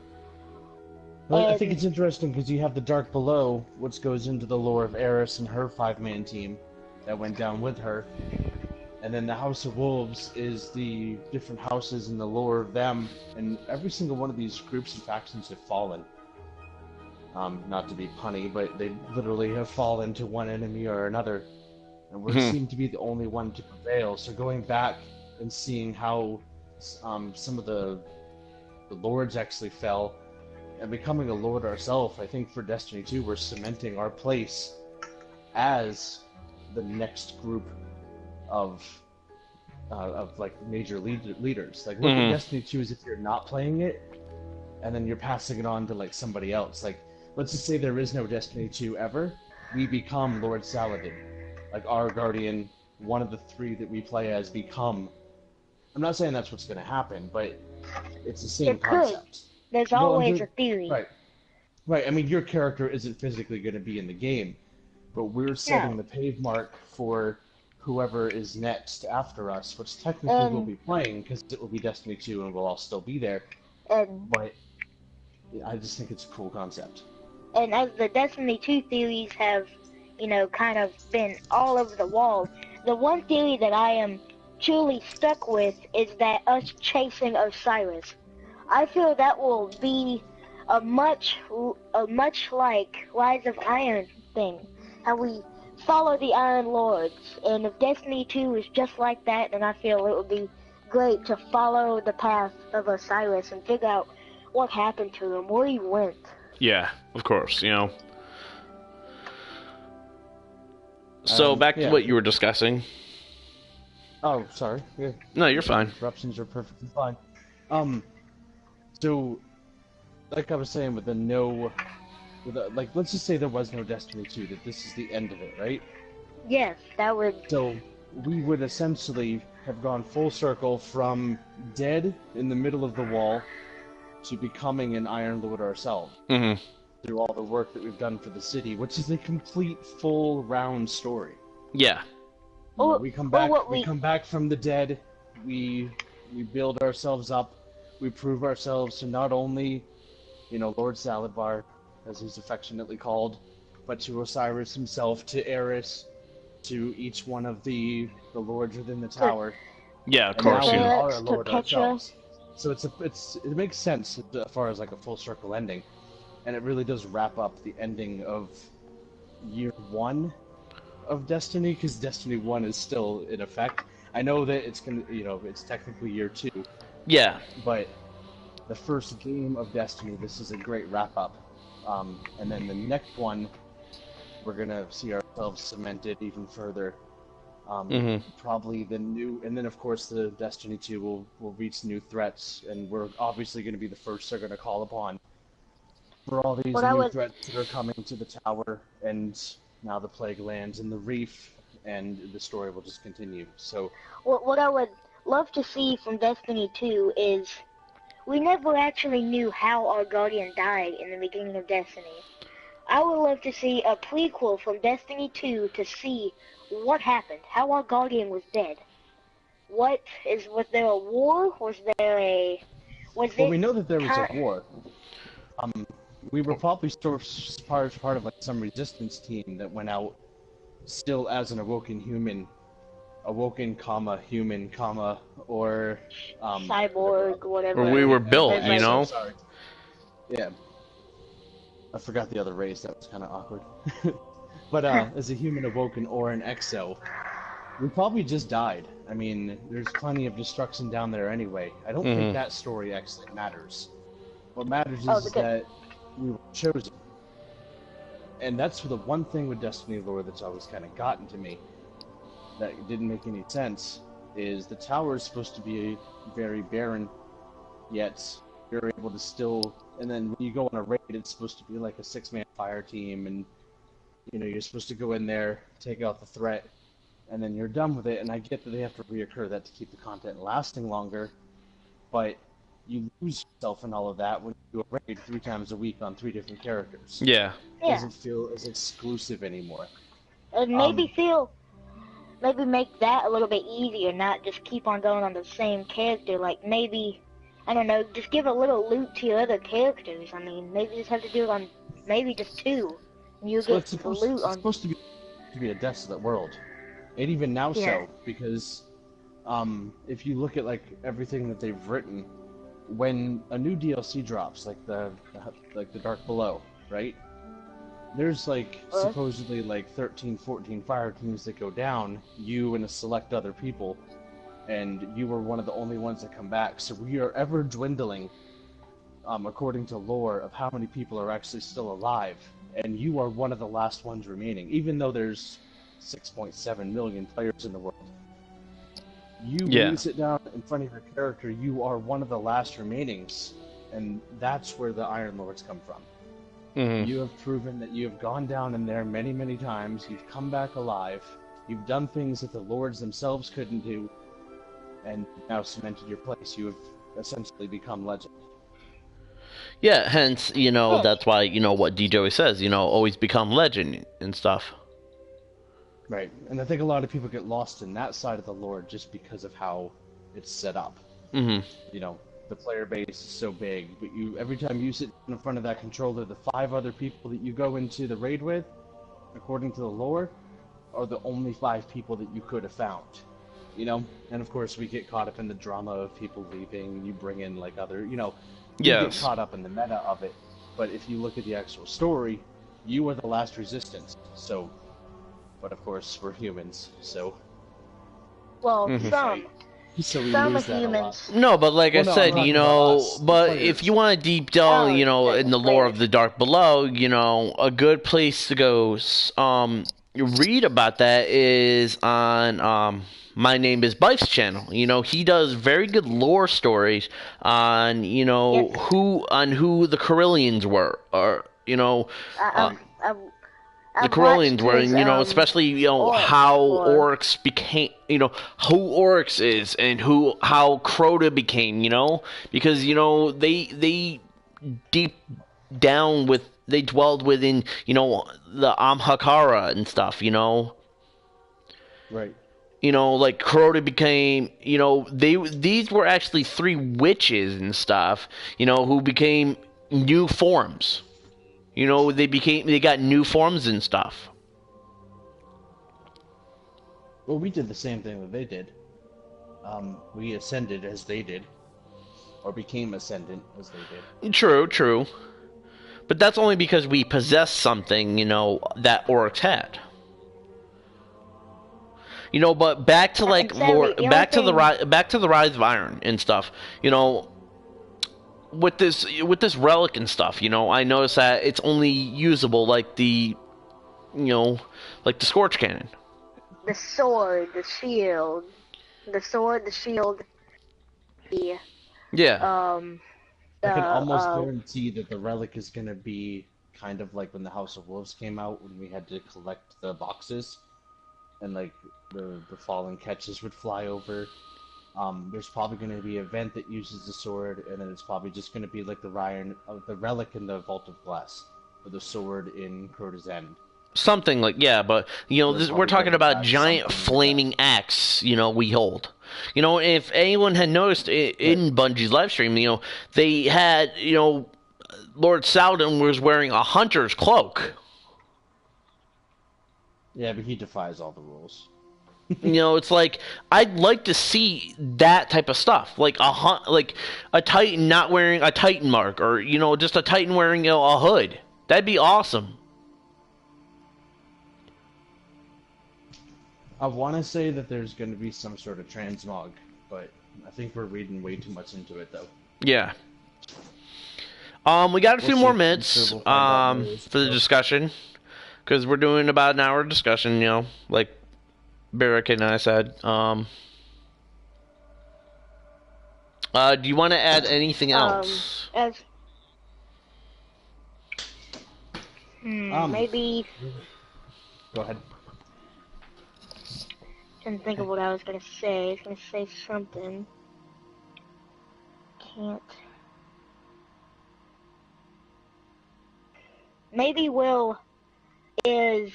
Well, I think it's interesting because you have the Dark Below, which goes into the lore of Eris and her 5-man team that went down with her. And then the House of Wolves is the different houses in the lore of them, and every single one of these groups and factions have fallen. Not to be punny, but they literally have fallen to one enemy or another, and we seem to be the only one to prevail. So going back and seeing how some of the lords actually fell, and becoming a lord ourselves, I think for Destiny 2, we're cementing our place as the next group of like major leaders. Like look at Destiny 2 as if you're not playing it, and then you're passing it on to like somebody else. Like let's just say there is no Destiny 2 ever, we become Lord Saladin, like our guardian. One of the three that we play as become. I'm not saying that's what's going to happen, but it's the same concept. There's always a theory. Right. I mean, your character isn't physically going to be in the game, but we're setting the pave mark for whoever is next after us, which technically we'll be playing because it will be Destiny 2 and we'll all still be there. But I just think it's a cool concept. And as the Destiny 2 theories have, kind of been all over the wall, the one theory that I am truly stuck with is that us chasing Osiris. I feel that will be a much like Rise of Iron thing, how we follow the Iron Lords. And if Destiny 2 is just like that, then I feel it would be great to follow the path of Osiris and figure out what happened to him, where he went. Yeah, of course, So back to what you were discussing. Oh, sorry. Yeah. No, you're fine. Interruptions are perfectly fine. So, like I was saying, let's just say there was no Destiny 2, that this is the end of it, right? Yes, that would... So, we would essentially have gone full circle from dead in the middle of the wall to becoming an Iron Lord ourselves. Mm-hmm. Through all the work that we've done for the city, which is a complete, full, round story. Yeah. We come back from the dead, we build ourselves up, we prove ourselves to not only, Lord Saladbar, as he's affectionately called, but to Osiris himself, to Eris, to each one of the lords within the tower. Yeah, of course. And now we are a lord ourselves. So it makes sense as far as like a full circle ending, and it really does wrap up the ending of year 1 of Destiny, because Destiny 1 is still in effect. I know that it's it's technically year 2. Yeah. But the first game of Destiny, this is a great wrap up. And then the next one, we're gonna see ourselves cemented even further. Probably the new, and then of course the Destiny 2 will reach new threats, and we're obviously going to be the first they're going to call upon for all these new threats that are coming to the tower, and now the Plague lands in the Reef, and the story will just continue. So, what I would love to see from Destiny 2 is we never actually knew how our Guardian died in the beginning of Destiny. I would love to see a prequel from Destiny 2 to see what happened, how our Guardian was dead. Was there a war? Well, we know that there was a war. We were probably part of like some resistance team that went out still as an awoken human, human, or cyborg, whatever. Or we were built, Sorry. Yeah. I forgot the other race. That was kind of awkward. But as a human awoken or an exo, we probably just died. I mean, there's plenty of destruction down there anyway. I don't think that story actually matters. What matters is that we were chosen. And that's the one thing with Destiny lore that's always kind of gotten to me that didn't make any sense, is the tower is supposed to be very barren, yet you're able to still... And then when you go on a raid, it's supposed to be like a 6-man fire team, and you're supposed to go in there, take out the threat, and then you're done with it. And I get that they have to reoccur that to keep the content lasting longer, but you lose yourself in all of that when you do a raid 3 times a week on 3 different characters. Yeah. It doesn't feel as exclusive anymore. And maybe make that a little bit easier, not just keep on going on the same character. Like maybe, I don't know, just give a little loot to your other characters. I mean, maybe just have to do it on maybe just 2. And you get the loot on... It's supposed to be a desolate world. And even now so, because if you look at like everything that they've written, when a new DLC drops, like the Dark Below, right? There's like supposedly like 13, 14 fire teams that go down, you and a select other people, and you were one of the only ones that come back. So we are ever dwindling according to lore, of how many people are actually still alive, and you are one of the last ones remaining, even though there's 6.7 million players in the world. When you sit down in front of your character, you are one of the last remainings, and that's where the Iron Lords come from. Mm-hmm. You have proven that you have gone down in there many, many times, you've come back alive, you've done things that the Lords themselves couldn't do, and now cemented your place. You have essentially become legend. Yeah, hence, that's why, what DJ always says, always become legend and stuff. Right, and I think a lot of people get lost in that side of the lore just because of how it's set up. Mm-hmm. The player base is so big, but every time you sit in front of that controller, the 5 other people that you go into the raid with, according to the lore, are the only 5 people that you could have found. And of course we get caught up in the drama of people leaving, you bring in like other, you get caught up in the meta of it, but if you look at the actual story, you are the last resistance, so... But of course, we're humans, so... Well, some. So we some lose that humans. a lot. No, but like I said, but if you want to deep delve, in the lore of the Dark Below, a good place to go read about that is on My Name is Bife's channel. He does very good lore stories on, who the Corellians were, or, the Corellians were, especially, how Oryx became, who Oryx is, and how Crota became, because, they deep down they dwelled within, the Amhakara and stuff, Right. Like Crota became, these were actually 3 witches and stuff, who became new forms. They got new forms and stuff. Well, we did the same thing that they did. We ascended as they did. Or became ascendant as they did. True. But that's only because we possessed something, that Oryx had. But back to like lore, back to the Rise of Iron and stuff. With this relic and stuff, I noticed that it's only usable like the Scorch Cannon. The sword, the shield. The sword, the shield, the... Yeah. I can almost guarantee that the relic is going to be kind of like when the House of Wolves came out, when we had to collect the boxes, and like the fallen catches would fly over. There's probably going to be an event that uses the sword, and then it's probably just going to be like the relic in the Vault of Glass, or the sword in Crota's End. Something like, but we're talking about giant flaming axe, we hold. If anyone had noticed in Bungie's live stream, they had, Lord Saladin was wearing a hunter's cloak. Yeah, but he defies all the rules. It's like, I'd like to see that type of stuff, like a Titan not wearing a Titan mark, or just a Titan wearing a hood. That'd be awesome. I want to say that there's going to be some sort of transmog, but I think we're reading way too much into it, though. Yeah. We got a few more minutes for the discussion, because we're doing about an hour discussion, like Barrick and I said. Do you want to add anything else? Maybe... Go ahead. Couldn't think of what I was gonna say. I was gonna say something. Can't. Maybe Will is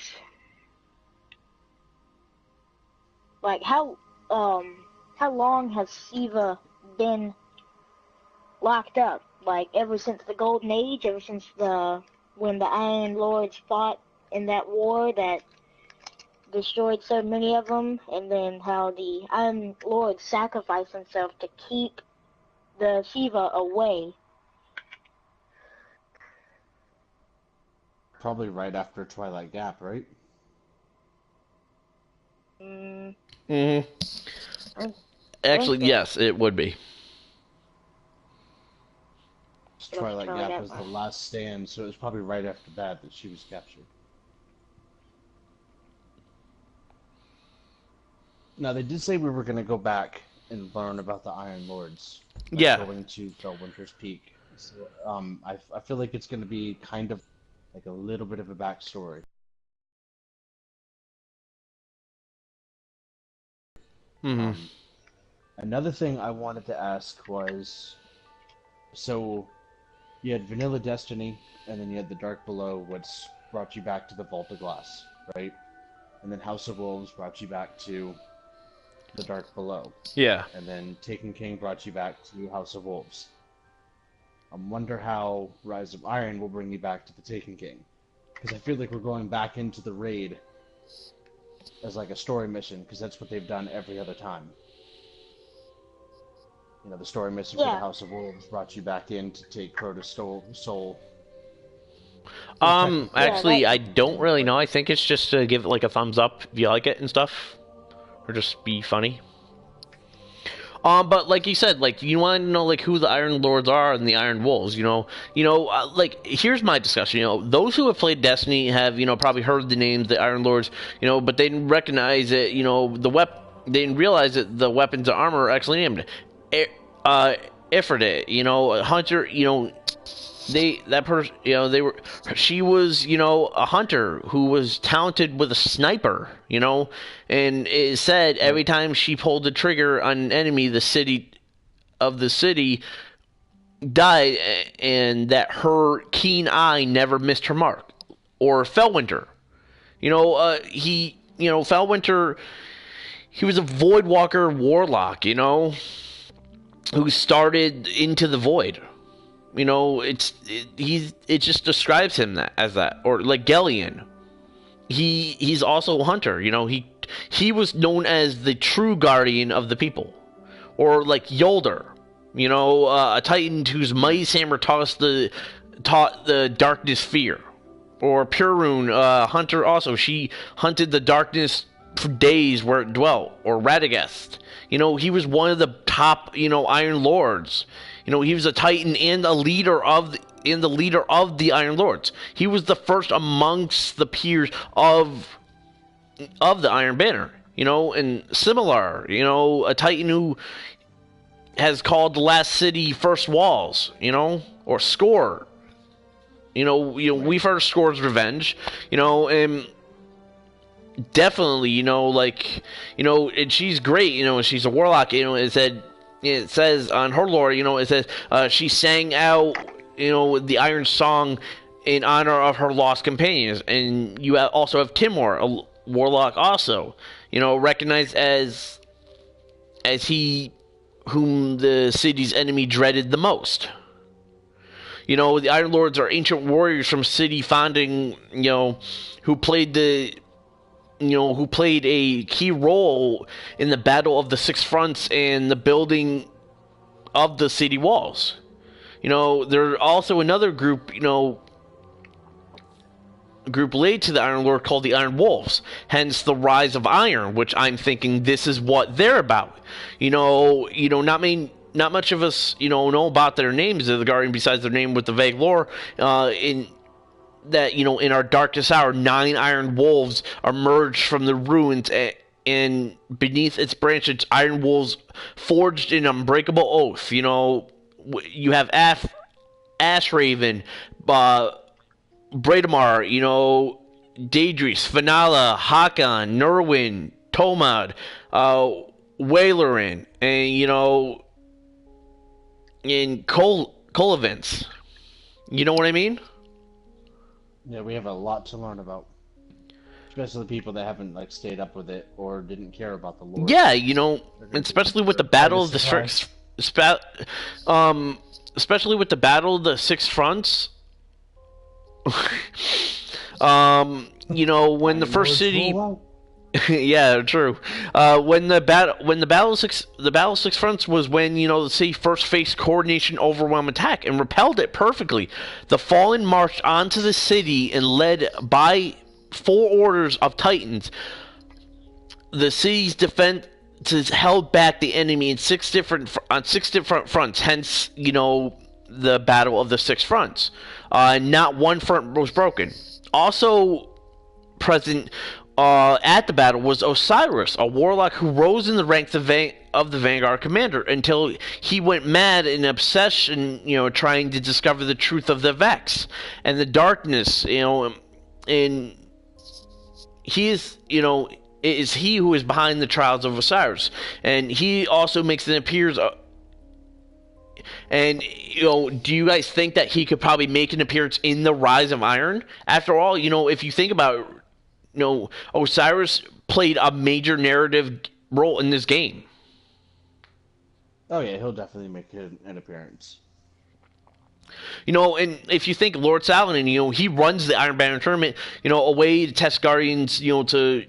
like how long has Siva been locked up? Like ever since the Golden Age, ever since when the Iron Lords fought in that war that destroyed so many of them, and then how the Iron Lord sacrificed himself to keep the Shiva away. Probably right after Twilight Gap, right? Actually, yes, it would be. Twilight Gap was the last stand, so it was probably right after that she was captured. Now, they did say we were going to go back and learn about the Iron Lords. Yeah. Going to Felwinter's Peak. So, I feel like it's going to be kind of like a little bit of a backstory. Mm-hmm. Another thing I wanted to ask was, so you had Vanilla Destiny, and then you had the Dark Below, which brought you back to the Vault of Glass, right? And then House of Wolves brought you back to the Dark Below. Yeah. And then Taken King brought you back to House of Wolves. I wonder how Rise of Iron will bring you back to the Taken King. Because I feel like we're going back into the raid as like a story mission, because that's what they've done every other time. You know, the story mission for the House of Wolves brought you back in to take Crota's soul. Actually, I don't really know. I think it's just to give it like a thumbs up if you like it and stuff. Or just be funny. But like you said, like you want to know like who the Iron Lords are and the Iron Wolves. Like here's my discussion. Those who have played Destiny have probably heard the names the Iron Lords. But they didn't recognize it. They didn't realize that the weapons and armor are actually named Ifrit. Hunter. She was a hunter who was talented with a sniper, and it said every time she pulled the trigger on an enemy, the city died, and that her keen eye never missed her mark. Or Felwinter, Felwinter, he was a Voidwalker warlock, who started into the void. It just describes him as that. Or like Gellion, he's also a hunter. He was known as the true guardian of the people. Or like Yolder, a titan whose mighty hammer taught the darkness fear. Or Purun, hunter also. She hunted the darkness for days where it dwelt. Or Radagast, he was one of the top Iron Lords. He was a titan and a leader of the Iron Lords. He was the first amongst the peers of the Iron Banner. And Similar, a titan who has called the last city First Walls. Or Score. We've heard of Score's Revenge. And definitely, and she's great. She's a warlock. It says on her lore, it says she sang out, the Iron Song in honor of her lost companions. And you also have Timor, a warlock also, recognized as he whom the city's enemy dreaded the most. The Iron Lords are ancient warriors from city founding, who played a key role in the Battle of the Six Fronts and the building of the city walls. There's also another group, related to the Iron Lord called the Iron Wolves, hence the Rise of Iron, which I'm thinking this is what they're about. Not much of us, know about their names of the Guardian besides their name with the vague lore, in our darkest hour, 9 Iron Wolves emerged from the ruins, and beneath its branches, Iron Wolves forged an unbreakable oath. You have Ashraven, Bradamar, Daedris, Finala, Hakon, Nerwin, Tomad, Wailerin, and Colivance. You know what I mean? Yeah, we have a lot to learn about. Especially people that haven't stayed up with it or didn't care about the lore. Yeah, especially with the Battle of the especially with the Battle of the Six Fronts. When the first city yeah, true. When the Battle of Six Fronts was when the city first faced coordination overwhelm attack and repelled it perfectly. The Fallen marched onto the city and led by 4 orders of Titans. The city's defenses held back the enemy in 6 different fronts. Hence, the Battle of the Six Fronts. Not one front was broken. Also present at the battle was Osiris, a warlock who rose in the ranks of the Vanguard commander until he went mad in obsession, trying to discover the truth of the Vex and the darkness, and he is, it is he who is behind the trials of Osiris, and he also makes an appearance. And do you guys think that he could probably make an appearance in the Rise of Iron? After all, if you think about it, Osiris played a major narrative role in this game. Oh yeah, he'll definitely make an appearance. And if you think Lord Saladin, he runs the Iron Banner tournament, a way to test Guardians, to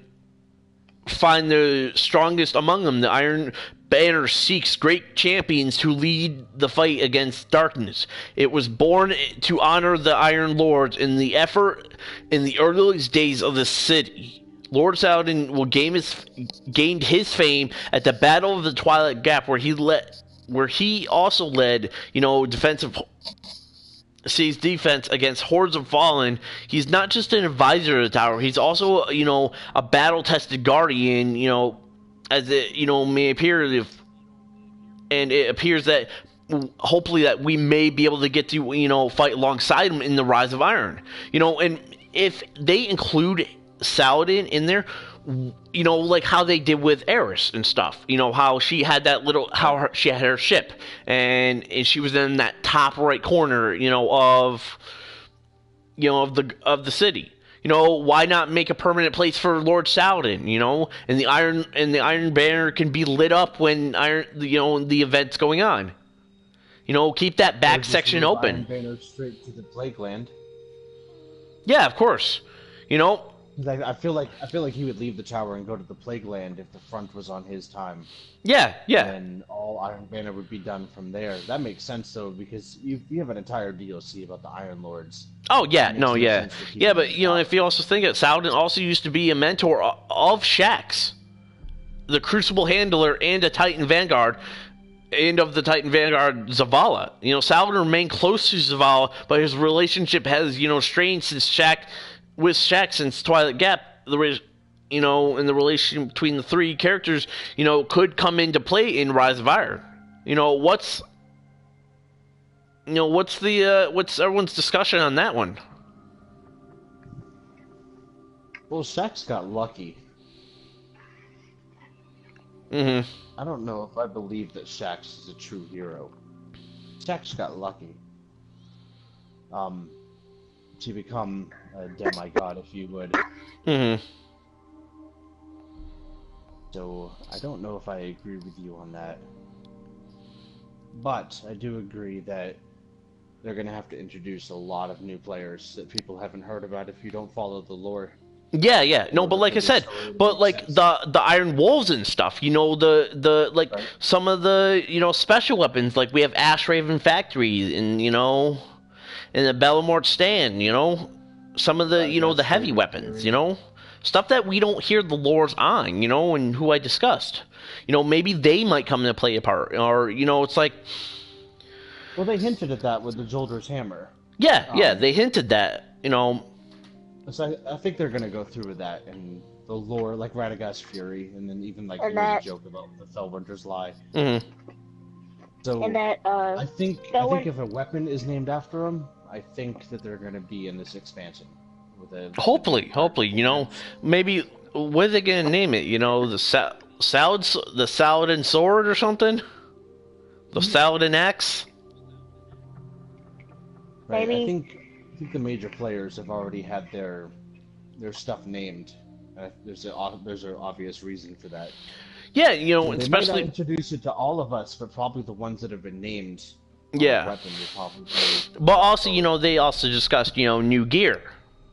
find the strongest among them. The Iron Banner seeks great champions to lead the fight against darkness. It was born to honor the Iron Lords in the effort in the earliest days of the city. Lord Saladin gained his fame at the Battle of the Twilight Gap, where he also led, defense against hordes of fallen. He's not just an advisor of the tower; he's also, a battle-tested guardian. As it, may appear, and it appears that hopefully that we may be able to get to, fight alongside him in the Rise of Iron. And if they include Saladin in there, like how they did with Eris and stuff, how she had she had her ship, and she was in that top right corner, of the city. Why not make a permanent place for Lord Saladin? And the Iron Banner can be lit up when the event's going on. Keep that back section open. Iron Banner straight to the Plague Land. Yeah, of course. I feel like he would leave the tower and go to the Plague Land if the front was on his time. Yeah. And all Iron Banner would be done from there. That makes sense though, because you have an entire DLC about the Iron Lords. Oh yeah, yeah. But if you also think it, Saladin also used to be a mentor of Shaxx, the Crucible Handler and a Titan Vanguard. And of the Titan Vanguard, Zavala. Saladin remained close to Zavala, but his relationship has, strained with Shaxx since Twilight Gap. And the relation between the three characters, could come into play in Rise of Iron. What's everyone's discussion on that one? Well, Shaxx got lucky. Mm-hmm. I don't know if I believe that Shaxx is a true hero. Shaxx got lucky. To become a demigod, if you would. Mm-hmm. So, I don't know if I agree with you on that. But, I do agree that they're going to have to introduce a lot of new players that people haven't heard about if you don't follow the lore. Yeah. No, but like I said, the Iron Wolves and stuff, right. Some of the, special weapons, like we have Ash Raven Factory and, in the Bellamort Stand, some of the, the heavy weapons, stuff that we don't hear the lores on, and who I discussed. Maybe they might come to play a part, or, it's like... Well, they hinted at that with the Jolder's Hammer. Yeah, they hinted that, So I think they're going to go through with that, and the lore, like Radagast Fury, and then even, like, the joke about the Fellwinter's Lie. Mm-hmm. So, and that, I think if a weapon is named after him, I think that they're going to be in this expansion. Hopefully, maybe what are they going to name it? The Saladin Sword or something? The Saladin Axe? Right. Maybe. I think the major players have already had their stuff named. There's an obvious reason for that. Yeah, So especially they might not introduce it to all of us, but probably the ones that have been named. Yeah. Weapon will probably but also, they also discussed, new gear,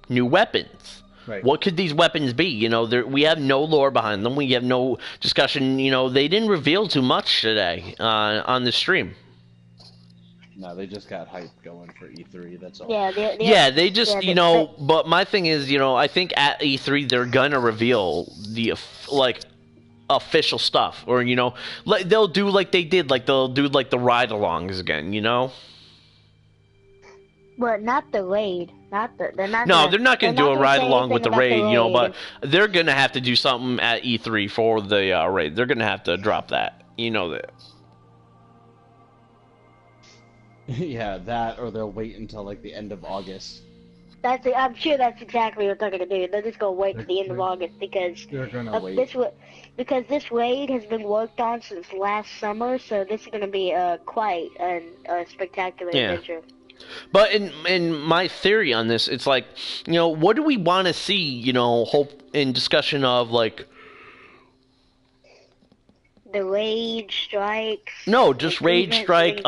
new weapons. Right. What could these weapons be? We have no lore behind them. We have no discussion. They didn't reveal too much today on the stream. No, they just got hype going for E3. That's all. Yeah, they just, But my thing is, I think at E3 they're gonna reveal the official stuff, or they'll do like they did, like they'll do like the ride-alongs again. But not the raid. They're not. No, they're not going to do a ride along with the raid, raid, you know. But they're going to have to do something at E3 for the raid. They're going to have to drop that. You know that. Yeah, that, or they'll wait until like the end of August. I'm sure that's exactly what they're gonna do. They're just gonna wait to the end of August because they're gonna wait. Because this raid has been worked on since last summer, so this is gonna be quite a spectacular adventure. But in my theory on this, it's like, you know, what do we want to see? You know, hope in discussion of like the raid strikes. No, just raid strike.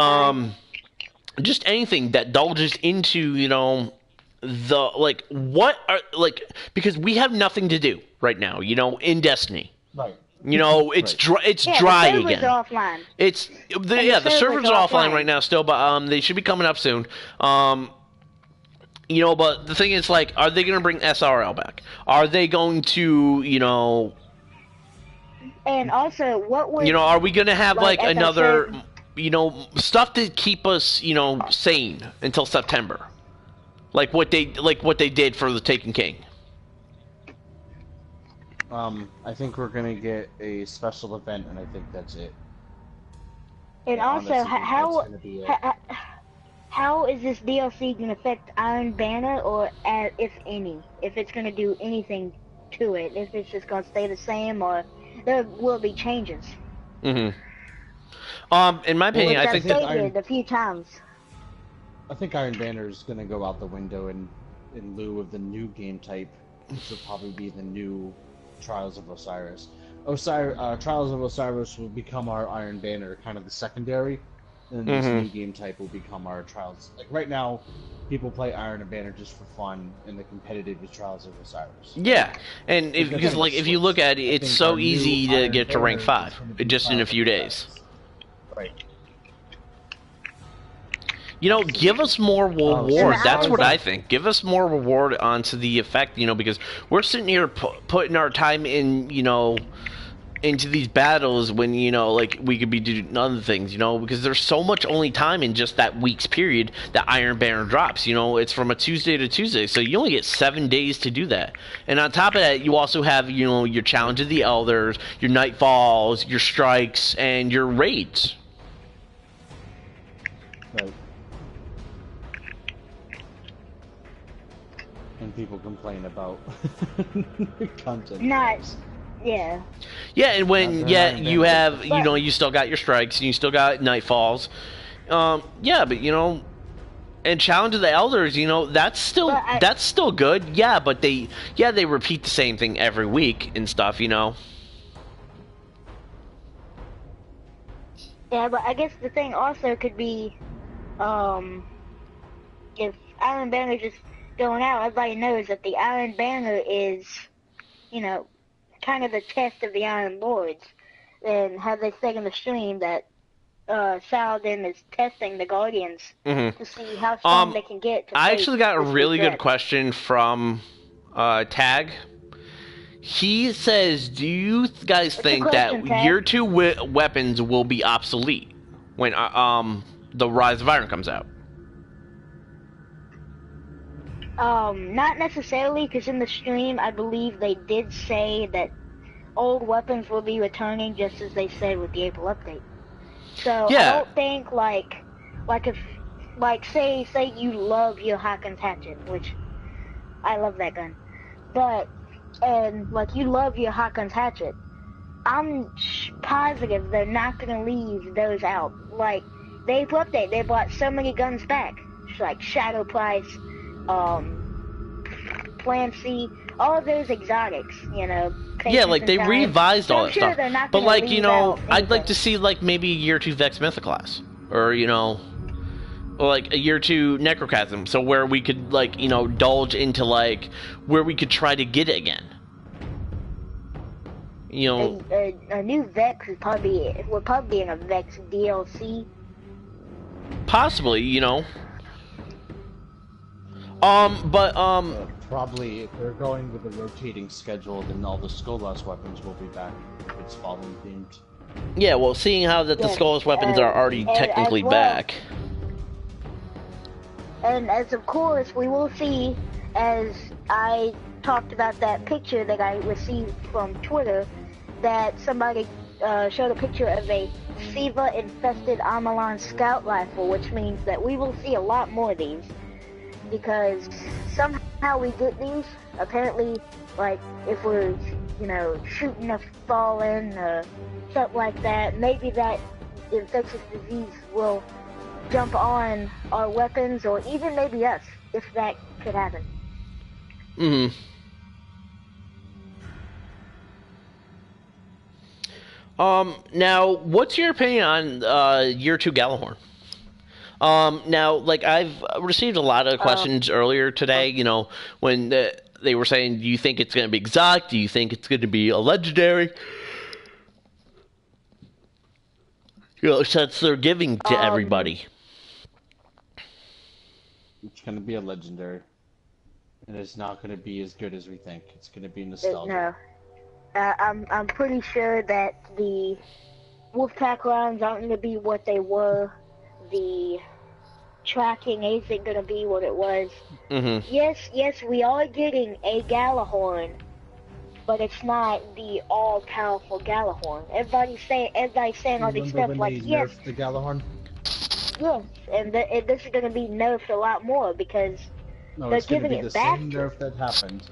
Just anything that dulges into, you know, the like what are like, because we have nothing to do right now, you know, in Destiny. Right. You know, it's dry again. The servers are offline. The servers are offline right now still, but they should be coming up soon. You know, but the thing is, like, are they going to bring SRL back? Are they going to, you know? And also, what would, you know, are we going to have like another, you know, stuff to keep us, you know, sane until September, like what they did for the Taken King? I think we're gonna get a special event, and I think that's it. And also, how is this DLC gonna affect Iron Banner, or if any, if it's gonna do anything to it, if it's just gonna stay the same, or there will be changes? In my opinion, I think that a few times. I think Iron Banner is gonna go out the window in lieu of the new game type, which will probably be the new Trials of Osiris. Trials of Osiris will become our Iron Banner, kind of the secondary, and this new game type will become our Trials. Like right now, people play Iron Banner just for fun, and the competitive is Trials of Osiris. Yeah, and because like if you look at it, it's so easy to get to rank 5 just in a few days. Right. You know, give us more reward. That's what I think. Give us more reward onto the effect, you know, because we're sitting here putting our time in, you know, into these battles when, you know, like we could be doing other things, you know, because there's so much only time in just that week's period that Iron Banner drops. You know, it's from a Tuesday to Tuesday, so you only get 7 days to do that. And on top of that, you also have, you know, your Challenge of the Elders, your Nightfalls, your Strikes, and your Raids. Right. And people complain about content. Yeah. Yeah, and when you have, you know, you still got your Strikes and you still got Nightfalls. Yeah, but you know, and Challenge of the Elders, you know, that's still good. Yeah, but they repeat the same thing every week and stuff, you know. Yeah, but I guess the thing also could be, if Iron Banner just going out, everybody knows that the Iron Banner is, you know, kind of the test of the Iron Lords. And how they say in the stream that Saladin is testing the Guardians to see how strong they can get. I actually got a really good question from Tag. He says, do you guys think that Year 2 weapons will be obsolete when the Rise of Iron comes out? Not necessarily, because in the stream, I believe they did say that old weapons will be returning, just as they said with the April update. So yeah. I don't think say you love your Hawkins hatchet, which I love that gun, and you love your Hawkins hatchet, I'm positive they're not gonna leave those out. Like the April update, they brought so many guns back, like Shadow Price, Plan C, all of those exotics, you know. Yeah, like they revised all that stuff. But like, you know, I'd like to see like maybe a Year 2 Vex Mythoclast, or you know, like a Year 2 Necrochasm, so where we could like, you know, indulge into like where we could try to get it again. You know, a new Vex would probably be in a Vex DLC. Possibly, you know. Probably, if they're going with a rotating schedule, then all the Skolas weapons will be back if it's Fallen themed. Yeah, well, seeing how that the Skolas weapons are already technically back. And as of course, we will see, as I talked about that picture that I received from Twitter, that somebody showed a picture of a SIVA-infested Amalan scout rifle, which means that we will see a lot more of these. Because somehow we get these, apparently, like, if we're, you know, shooting a fallen, stuff like that, maybe that infectious disease will jump on our weapons, or even maybe us, if that could happen. Mm-hmm. Now, what's your opinion on Year 2 Gallahorn? Now, like, I've received a lot of questions earlier today, you know, when they were saying, do you think it's going to be exotic? Do you think it's going to be a legendary? You know, since they're giving to everybody. It's going to be a legendary. And it's not going to be as good as we think. It's going to be nostalgia. No. I'm pretty sure that the Wolfpack rounds aren't going to be what they were. The tracking isn't going to be what it was. Mm-hmm. Yes, we are getting a Gjallarhorn, but it's not the all-powerful Gjallarhorn. Everybody's saying all these stuff like, yes. The Gjallarhorn? Yes, and this is going to be nerfed a lot more because they're giving it back. It's going to be the same nerf that happened.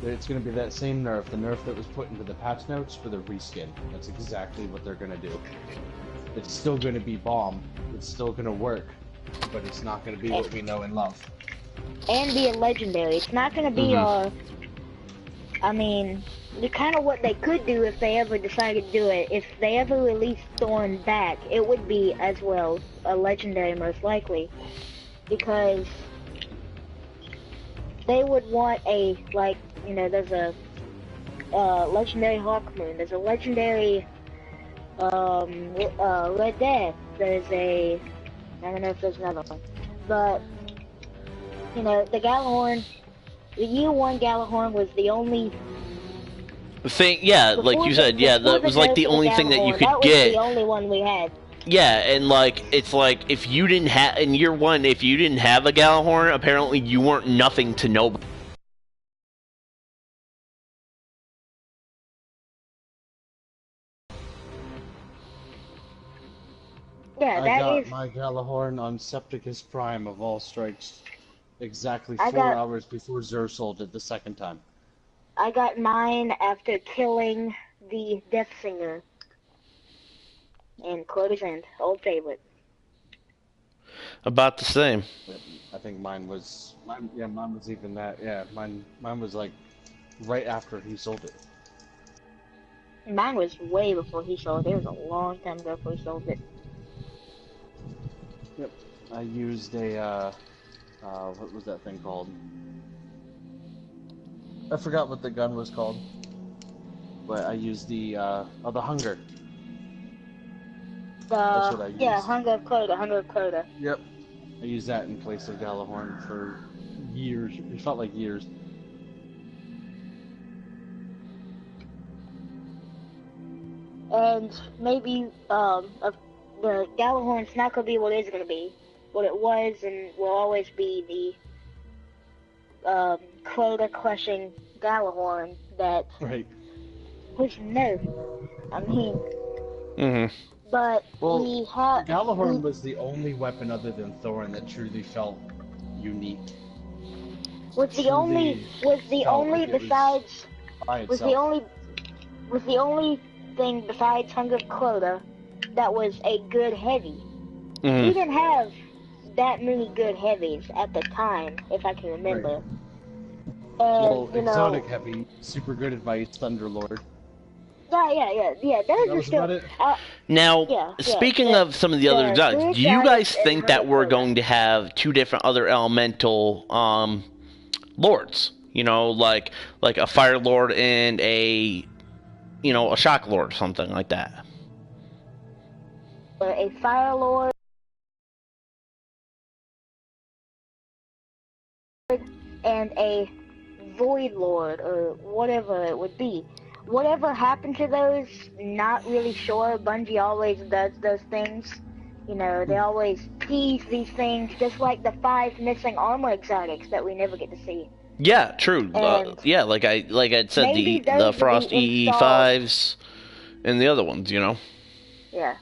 It's going to be that same nerf, the nerf that was put into the patch notes for the reskin. That's exactly what they're going to do. It's still going to be bomb. It's still going to work, but it's not going to be what we know and love. And be a legendary. It's not going to be I mean, kind of what they could do if they ever decided to do it. If they ever released Thorn back, it would be as well a legendary most likely, because they would want a, like, you know, there's a legendary Hawkmoon, there's a legendary Red Death, there's a, I don't know if there's another one, but, you know, the Gjallarhorn, the Year 1 Gjallarhorn was the only thing, yeah, like you said, yeah, that was like the only thing that you could get. That was the only one we had. Yeah, and like, it's like, if you didn't have, in Year 1, if you didn't have a Gjallarhorn, apparently you weren't nothing to nobody. Yeah, I got my Gjallarhorn on Septicus Prime of all strikes exactly 4 hours before Xur did the second time. I got mine after killing the Death Singer in Clover's End, old favorite. About the same. I think mine was even that. Yeah, mine was like right after he sold it. Mine was way before he sold it. It was a long time ago before he sold it. Yep, I used a what was that thing called? I forgot what the gun was called, but I used the Hunger. That's what I used. Yeah, Hunger of Crota. Yep, I used that in place of Gjallarhorn for years. It felt like years. And maybe the Gjallarhorn's not gonna be what it's gonna be, what it was, and will always be the Crota crushing Gjallarhorn that was nerfed. I mean, but we have Gjallarhorn was the only weapon other than Thorin that truly felt unique. Was the only thing besides Hunger of Crota that was a good heavy. We didn't have that many good heavies at the time, if I can remember. Well, exotic heavy, super good advice, Thunderlord. Yeah. That was about it. Now, speaking of some of the other exotics, do you guys think that we're going to have 2 different other elemental lords? You know, like a Fire Lord and a Shock Lord or something like that. A Fire Lord and a Void Lord, or whatever it would be. Whatever happened to those, not really sure. Bungie always does those things. You know, they always tease these things, just like the 5 missing armor exotics that we never get to see. Yeah, true. And Yeah, like I said, maybe the those will Frost be installed. EE5s and the other ones, you know, Yeah.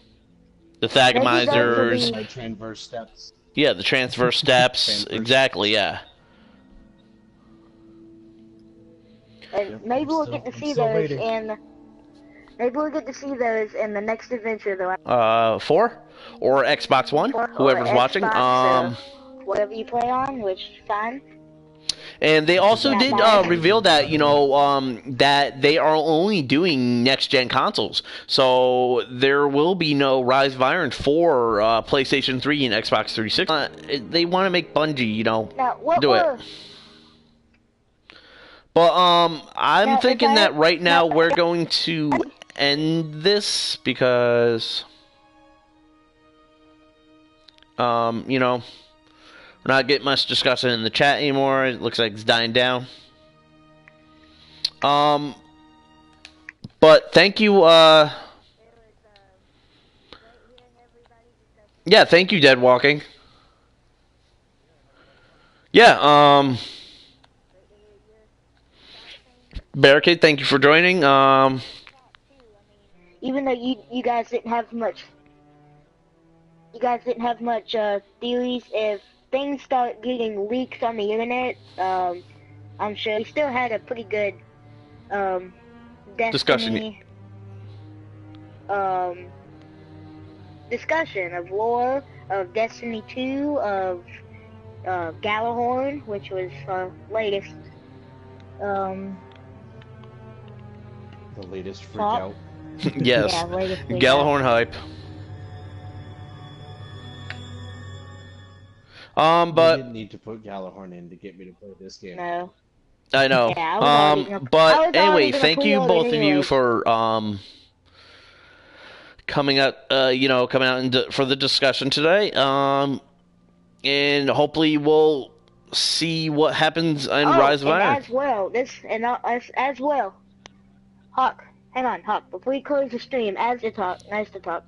the Maybe those will Thagamizers. be- My transverse steps. Yeah, the transfer steps. Transverse. Exactly. Yeah. And Yep, maybe we'll I'm get to still- see I'm still those waiting. in. Maybe we'll get to see those in the next adventure, though. 4 or Xbox One, Or whoever's watching. Xbox, whatever you play on, which is fine. And they also Yeah, did my- reveal that, you know, that they are only doing next-gen consoles. So there will be no Rise of Iron for PlayStation 3 and Xbox 360. They want to make Bungie, you know, Now, what do it. were But I'm Now, if thinking that I- right now now- we're going to end this because, you know, we're not getting much discussion in the chat anymore. It looks like it's dying down. But thank you. Yeah, thank you, Dead Walking. Yeah. Barricade, thank you for joining. even though you guys didn't have much. You guys didn't have much theories. If things start getting leaks on the internet, I'm sure we still had a pretty good Discussion. discussion of lore, of Destiny 2, of Galahorn, which was latest. The latest freak Pop. out. Yes. Yeah, latest. Galahorn hype. They But didn't need to put Galahorn in to get me to play this game. No. I know. Yeah, I was already gonna- I But was already anyway, gonna thank you pre-order both of you anyway. for coming out. You know, coming out for the discussion today. And hopefully we'll see what happens in Rise of and Iron. as well, as well. Hawk, hang on, Hawk. Before you close the stream, as to talk, nice to talk.